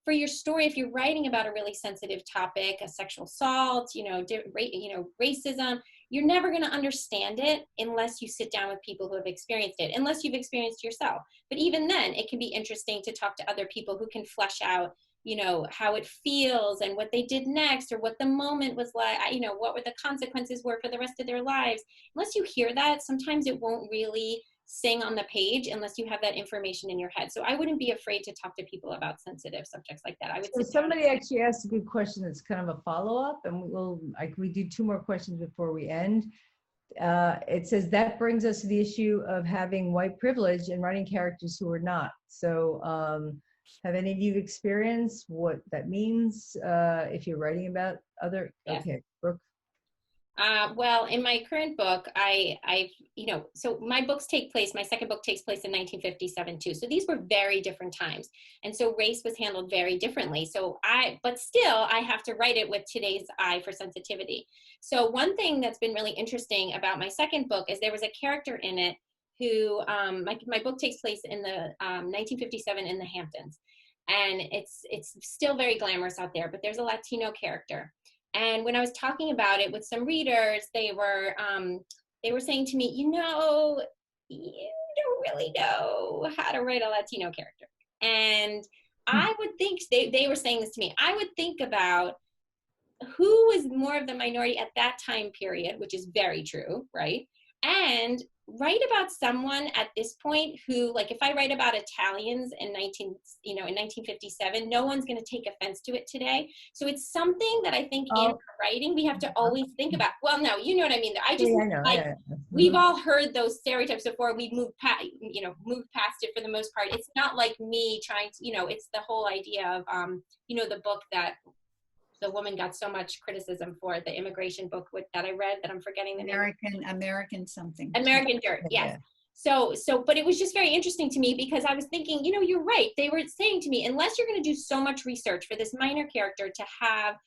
for your story, if you're writing about a really sensitive topic, a sexual assault, racism, you're never going to understand it unless you sit down with people who have experienced it, unless you've experienced yourself. But even then, it can be interesting to talk to other people who can flesh out how it feels and what they did next, or what the moment was like, what were the consequences were for the rest of their lives. Unless you hear that, sometimes it won't really sing on the page unless you have that information in your head. So I wouldn't be afraid to talk to people about sensitive subjects like that. I would. So somebody actually asked a good question that's kind of a follow-up, and we do 2 more questions before we end. It says that brings us to the issue of having white privilege and writing characters who are not. So have any of you experienced what that means if you're writing about other? Yes. Okay, Brooke. Well, in my current book, so my second book takes place in 1957 too. So these were very different times. And so race was handled very differently. But still I have to write it with today's eye for sensitivity. So one thing that's been really interesting about my second book is there was a character in it who, my book takes place in the 1957 in the Hamptons. And it's still very glamorous out there, but there's a Latino character. And when I was talking about it with some readers, they were saying to me, you don't really know how to write a Latino character. And I would think, they were saying this to me, I would think about who was more of the minority at that time period, which is very true, right? And write about someone at this point who, like, if I write about Italians in 1957, no one's going to take offense to it today. So it's something that I think in writing we have to always think about. Well, no, you know what I mean. I just we've all heard those stereotypes before. We've moved past it for the most part. It's not like me trying to, it's the whole idea of the book that the woman got so much criticism for, the immigration book that I read that I'm forgetting the name. American something. American Dirt, yes. So, but it was just very interesting to me because I was thinking, you're right. They were saying to me, unless you're going to do so much research for this minor character to have,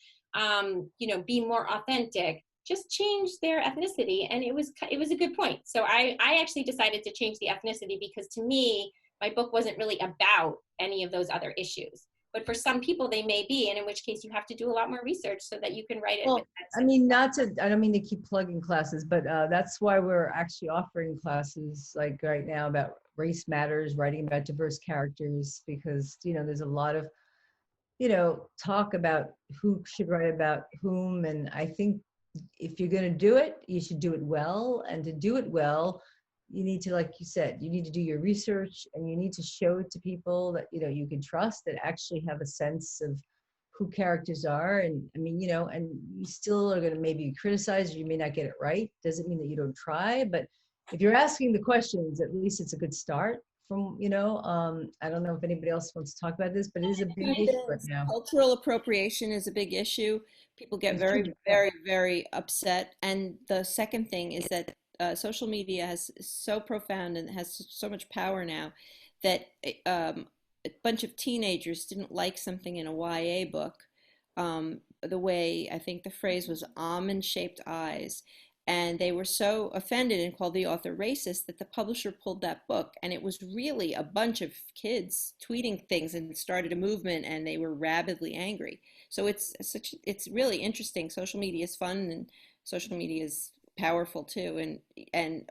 be more authentic, just change their ethnicity. And it was a good point. So I actually decided to change the ethnicity because to me, my book wasn't really about any of those other issues. But for some people, they may be, and in which case you have to do a lot more research so that you can write it. Well, I don't mean to keep plugging classes, but that's why we're actually offering classes like right now about race matters, writing about diverse characters, because, there's a lot of, talk about who should write about whom. And I think if you're going to do it, you should do it well. And to do it well, you need to, like you said, you need to do your research, and you need to show it to people that, you can trust, that actually have a sense of who characters are. And I mean, and you still are going to maybe criticize, or you may not get it right. Doesn't mean that you don't try, but if you're asking the questions, at least it's a good start from, I don't know if anybody else wants to talk about this, but it is a big issue right now. Cultural appropriation is a big issue. People get very, very, very upset. And the second thing is that social media is so profound and has so much power now that a bunch of teenagers didn't like something in a YA book, the way, I think the phrase was almond-shaped eyes. And they were so offended and called the author racist that the publisher pulled that book. And it was really a bunch of kids tweeting things and started a movement, and they were rabidly angry. So it's really interesting. Social media is fun, and social media is powerful too, and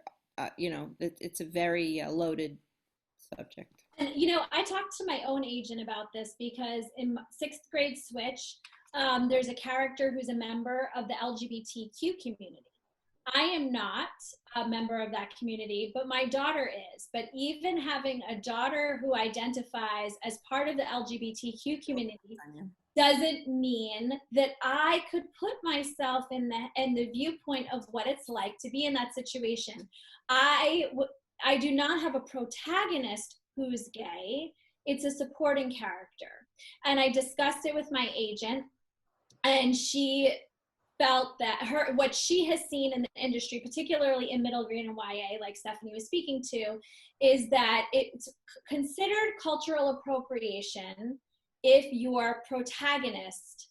it's a very loaded subject. And I talked to my own agent about this because in 6th grade Switch, there's a character who's a member of the LGBTQ community. I am not a member of that community, but my daughter is. But even having a daughter who identifies as part of the LGBTQ community, doesn't mean that I could put myself in the viewpoint of what it's like to be in that situation. I do not have a protagonist who's gay. It's a supporting character. And I discussed it with my agent, and she felt that what she has seen in the industry, particularly in middle grade and YA, like Stephanie was speaking to, is that it's considered cultural appropriation if your protagonist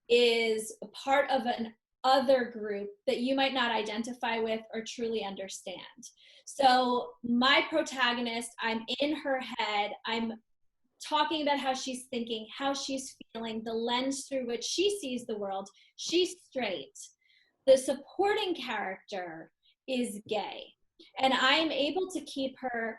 is a part of an other group that you might not identify with or truly understand. So my protagonist, I'm in her head, I'm talking about how she's thinking, how she's feeling, the lens through which she sees the world. She's straight. The supporting character is gay. And I'm able to keep her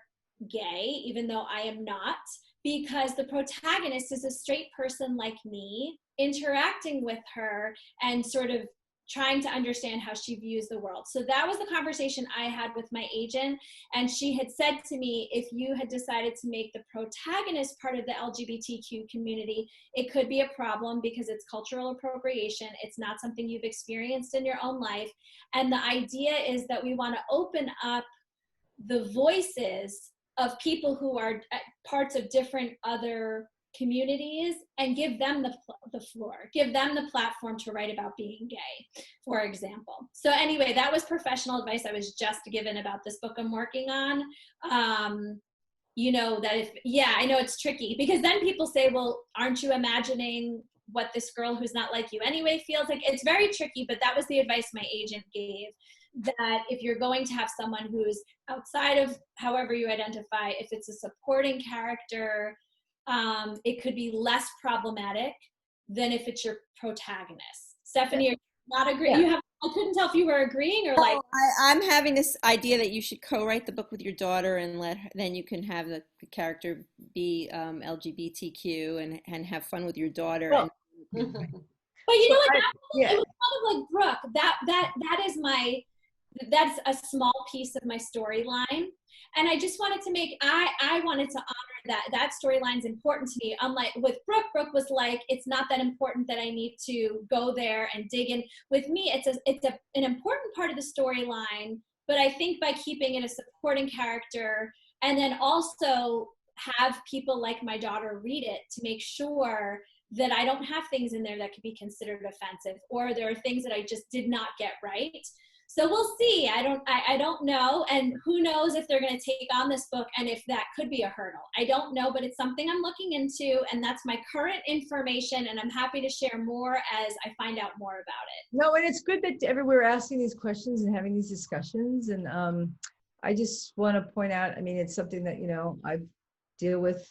gay, even though I am not, because the protagonist is a straight person like me, interacting with her and sort of trying to understand how she views the world. So that was the conversation I had with my agent. And she had said to me, if you had decided to make the protagonist part of the LGBTQ community, it could be a problem because it's cultural appropriation. It's not something you've experienced in your own life. And the idea is that we want to open up the voices of people who are parts of different other communities and give them the floor, give them the platform to write about being gay, for example. So anyway, that was professional advice I was just given about this book I'm working on. You know, that I know it's tricky because then people say, well, aren't you imagining what this girl who's not like you anyway feels like? It's very tricky, but that was the advice my agent gave, that if you're going to have someone who's outside of however you identify, if it's a supporting character, it could be less problematic than if it's your protagonist. Stephanie, you're not agreeing? Yeah. I couldn't tell if you were agreeing or like. I'm having this idea that you should co-write the book with your daughter and then you can have the character be LGBTQ and have fun with your daughter. Well, but you know what? It was kind of like Brooke. That is that's a small piece of my storyline. And I just wanted to I wanted to honor that storyline's important to me. Unlike with Brooke was like, it's not that important that I need to go there and dig in. With me, it's an important part of the storyline, but I think by keeping it a supporting character and then also have people like my daughter read it to make sure that I don't have things in there that could be considered offensive, or there are things that I just did not get right. So we'll see. I don't know. And who knows if they're going to take on this book and if that could be a hurdle. I don't know, but it's something I'm looking into, and that's my current information, and I'm happy to share more as I find out more about it. No, and it's good that everywhere asking these questions and having these discussions. And I just want to point out, I mean, it's something that, you know, I deal with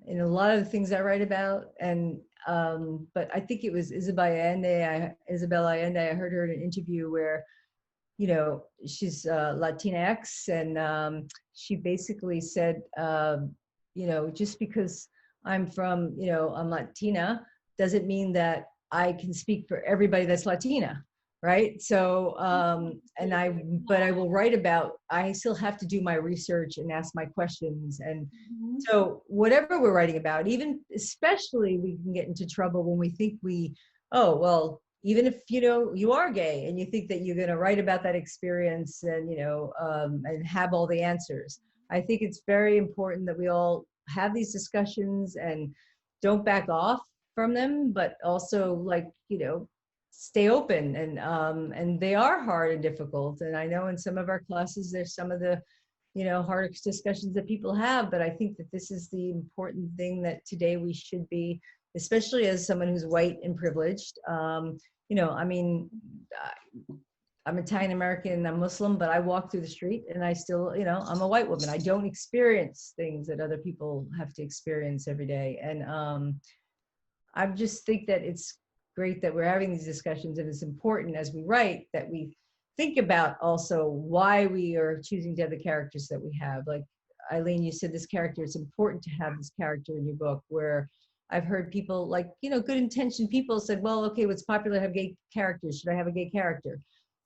in a lot of the things I write about. And but I think it was Isabel Allende, I heard her in an interview where, you know, she's Latinx, and she basically said, you know, just because I'm from, you know, I'm Latina, doesn't mean that I can speak for everybody that's Latina, right? So, but I will write about, I still have to do my research and ask my questions. And so whatever we're writing about, even especially we can get into trouble when we think even if, you know, you are gay and you think that you're going to write about that experience and, you know, and have all the answers. I think it's very important that we all have these discussions and don't back off from them, but also, like, you know, stay open. And they are hard and difficult. And I know in some of our classes, there's some of the, you know, hard discussions that people have, but I think that this is the important thing that today we should be, especially as someone who's white and privileged. You know, I mean, I'm Italian American, I'm Muslim, but I walk through the street and I still, you know, I'm a white woman. I don't experience things that other people have to experience every day. And I just think that it's great that we're having these discussions, and it's important as we write that we think about also why we are choosing to have the characters that we have. Like Eileen, you said this character, it's important to have this character in your book, where I've heard people, like, you know, good intentioned people said, well, okay, what's popular to have gay characters. Should I have a gay character?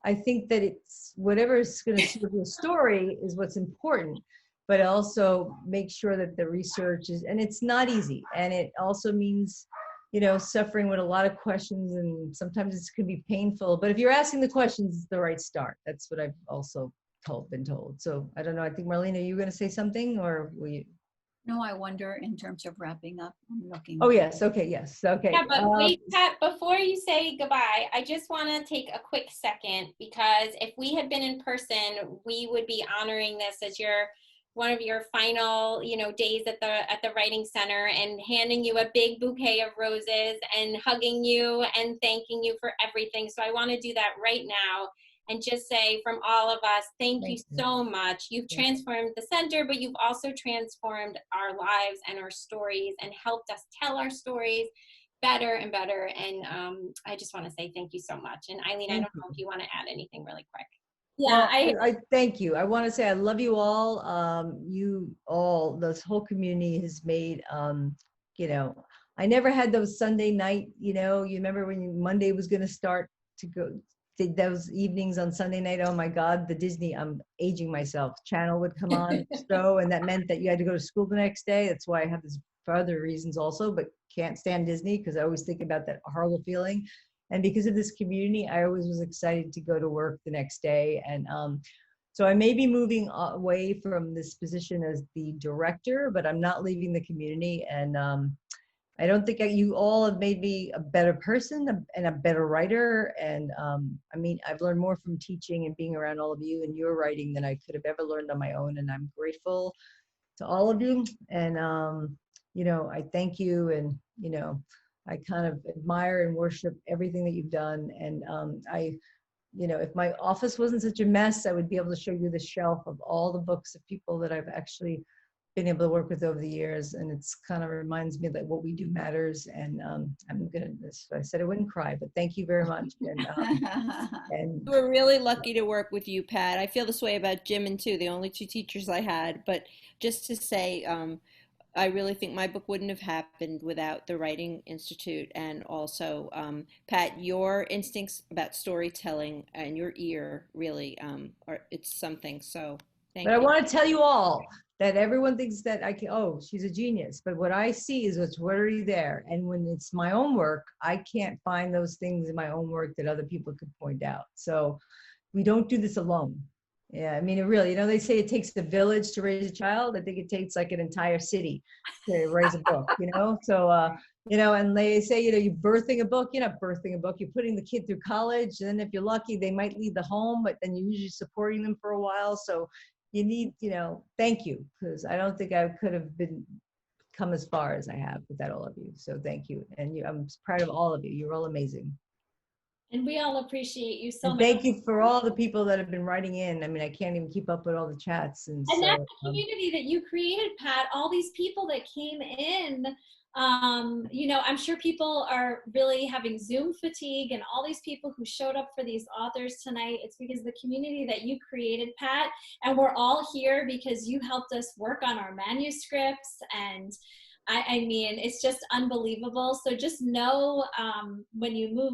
I think that it's whatever is going to serve your story is what's important, but also make sure that the research is, and it's not easy. And it also means, suffering with a lot of questions, and sometimes it could be painful. But if you're asking the questions, it's the right start. That's what I've also been told. So I don't know. I think, Marlene, are you going to say something, or will you? No, I wonder in terms of wrapping up, I'm looking. Oh, yes. Okay. Yes. Okay. Yeah, but wait, Pat, before you say goodbye, I just want to take a quick second, because if we had been in person, we would be honoring this as one of your final, days at the writing center, and handing you a big bouquet of roses and hugging you and thanking you for everything. So I want to do that right now and just say, from all of us, thank you so much. You've transformed the center, but you've also transformed our lives and our stories and helped us tell our stories better and better. And I just want to say thank you so much. And Eileen, I don't know if you want to add anything really quick. Yeah, I thank you. I want to say I love you all. This whole community has made, I never had those Sunday night, you remember when Monday was going to start to go, those evenings on Sunday night. Oh my God, the Disney, I'm aging myself. Channel would come on show, and that meant that you had to go to school the next day. That's why I have this for other reasons also, but can't stand Disney because I always think about that horrible feeling. And because of this community, I always was excited to go to work the next day. And so I may be moving away from this position as the director, but I'm not leaving the community. And I don't think you all have made me a better person and a better writer. And I've learned more from teaching and being around all of you and your writing than I could have ever learned on my own. And I'm grateful to all of you. And, I thank you. And, I kind of admire and worship everything that you've done. And if my office wasn't such a mess, I would be able to show you the shelf of all the books of people that I've actually been able to work with over the years. And it's kind of reminds me that what we do matters. And I said I wouldn't cry, but thank you very much. And we're really lucky to work with you, Pat. I feel this way about Jim and Sue, the only two teachers I had. But just to say, I really think my book wouldn't have happened without the Writing Institute. And also, Pat, your instincts about storytelling and your ear really it's something. So thank you. But I want to tell you all that everyone thinks that she's a genius. But what I see is what's already there. And when it's my own work, I can't find those things in my own work that other people could point out. So we don't do this alone. Yeah, it really, they say it takes a village to raise a child. I think it takes like an entire city to raise a book, So, and they say, you're birthing a book. You're not birthing a book. You're putting the kid through college. And then if you're lucky, they might leave the home, but then you're usually supporting them for a while. So you need, thank you, because I don't think I could have come as far as I have without all of you. So thank you. And I'm proud of all of you. You're all amazing. And we all appreciate you so much. Thank you for all the people that have been writing in. I can't even keep up with all the chats. And so, that's the community that you created, Pat. All these people that came in, I'm sure people are really having Zoom fatigue, and all these people who showed up for these authors tonight, it's because the community that you created, Pat, and we're all here because you helped us work on our manuscripts, and it's just unbelievable. So just know when you move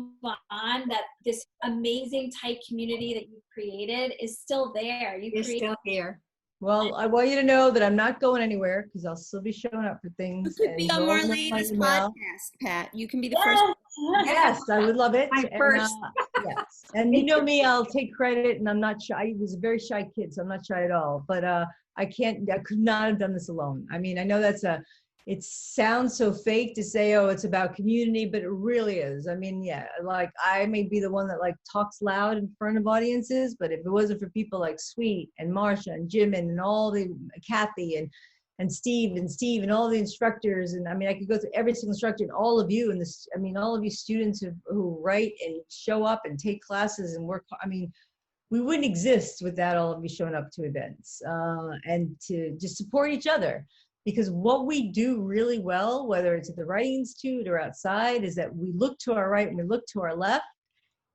on that this amazing tight community that you created is still there. It's still here. Well, I want you to know that I'm not going anywhere because I'll still be showing up for things. You could be on Marlene's podcast, Pat. You can be the first. Yes, I would love it. My first. Yes. And you know me, I'll take credit, and I'm not shy. I was a very shy kid, so I'm not shy at all. But I could not have done this alone. I know it sounds so fake to say, oh, it's about community, but it really is. I may be the one that talks loud in front of audiences, but if it wasn't for people like Sweet and Marsha and Jim and all the Kathy and Steve and all the instructors, and I could go through every single instructor and all of you and all of you students who write and show up and take classes and work. We wouldn't exist without all of you showing up to events and to just support each other. Because what we do really well, whether it's at the Writing Institute or outside, is that we look to our right and we look to our left.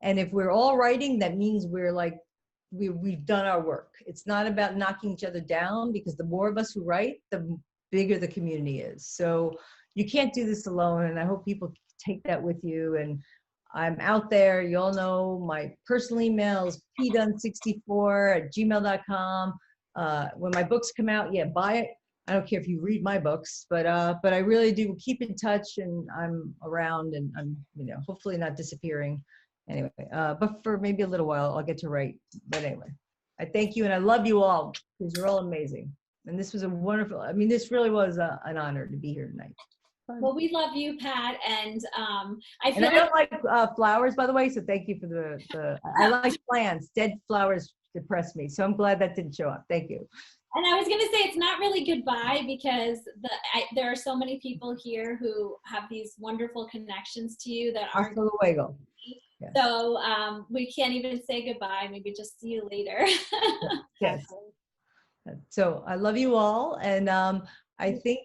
And if we're all writing, that means we've done our work. It's not about knocking each other down, because the more of us who write, the bigger the community is. So you can't do this alone. And I hope people take that with you. And I'm out there. You all know my personal email is pdunn64@gmail.com. When my books come out, buy it. I don't care if you read my books, but I really do keep in touch, and I'm around, and I'm, hopefully not disappearing. Anyway, but for maybe a little while, I'll get to write. But anyway, I thank you, and I love you all, because you're all amazing. And this was a wonderful, this really was an honor to be here tonight. Well, we love you, Pat, and I And feel I don't like flowers, by the way, so thank you for the I like plants. Dead flowers depress me, so I'm glad that didn't show up. Thank you. And I was going to say it's not really goodbye, because there are so many people here who have these wonderful connections to you that aren't. Hasta luego. Yes. So we can't even say goodbye. Maybe just see you later. Yes. So I love you all, and I think,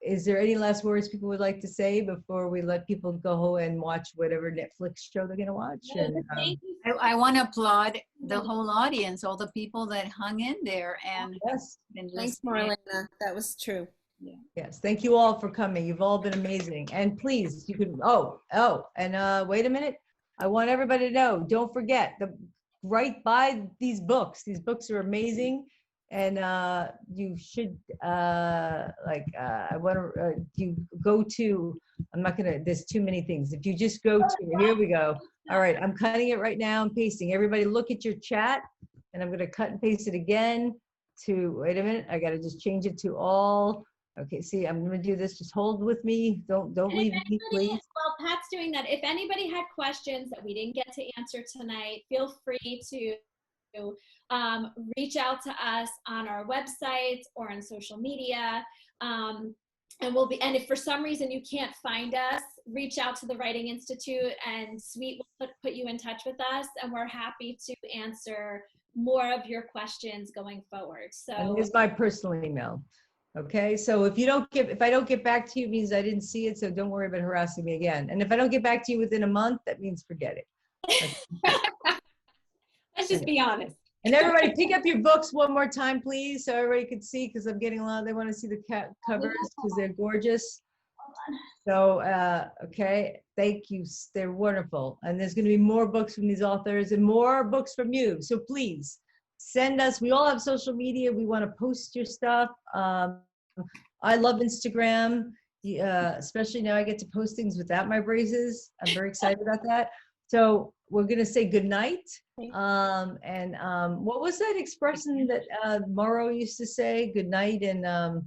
is there any last words people would like to say before we let people go and watch whatever Netflix show they're going to watch? And, Thank you so I want to applaud the whole audience, all the people that hung in there and yes, been Thanks, listening. Marlena. That was true. yes. Thank you all for coming. You've all been amazing. And please, you can. And wait a minute. I want everybody to know. Don't forget buy these books. These books are amazing. And you should you go to, there's too many things. If you just go to, here we go. All right, I'm cutting it right now and pasting. Everybody look at your chat, and I'm going to cut and paste it again to, wait a minute, I got to just change it to all. Okay, see, I'm going to do this. Just hold with me. Don't leave me, please. While Pat's doing that, if anybody had questions that we didn't get to answer tonight, feel free to reach out to us on our website or on social media. And if for some reason you can't find us, reach out to the Writing Institute, and Sweet will put you in touch with us, and we're happy to answer more of your questions going forward. So, and here's my personal email. Okay, so if I don't get back to you, it means I didn't see it, so don't worry about harassing me again. And if I don't get back to you within a month, that means forget it. Let's just be honest. And everybody pick up your books one more time, please, so everybody can see, because I'm getting a lot, they want to see the covers because they're gorgeous. So, okay, thank you. They're wonderful. And there's going to be more books from these authors and more books from you. So please send us. We all have social media. We want to post your stuff. I love Instagram, especially now I get to post things without my braces. I'm very excited about that. So we're going to say good night. What was that expression that Morrow used to say? Good night, and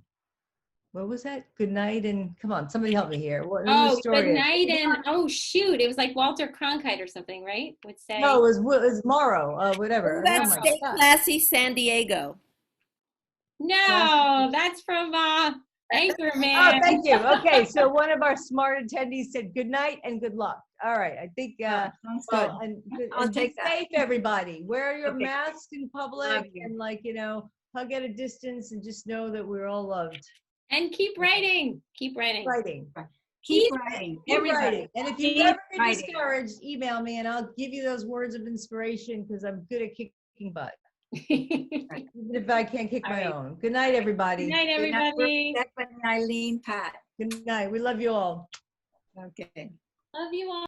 what was that? Good night, and come on, somebody help me here. What the story good is? night, and shoot, it was like Walter Cronkite or something, right? Would say. No, it was Morrow, whatever. That's Oh my Stay God. Classy San Diego. No, that's from Anchorman. Oh, thank you. Okay, so one of our smart attendees said good night and good luck. All right, I think. Sounds good. I'll And take be that. safe, everybody. Wear your Okay. mask in Love public, you. and hug at a distance, and just know that we're all loved. And keep writing. Keep writing. Writing. Keep writing. Keep Everybody. writing. And if you Keep ever get writing. discouraged, email me and I'll give you those words of inspiration, because I'm good at kicking butt, even if I can't kick my All right. own. Good night, everybody. Good night, everybody. Stephanie, Eileen, Pat. Good night. We love you all. Okay. love you all.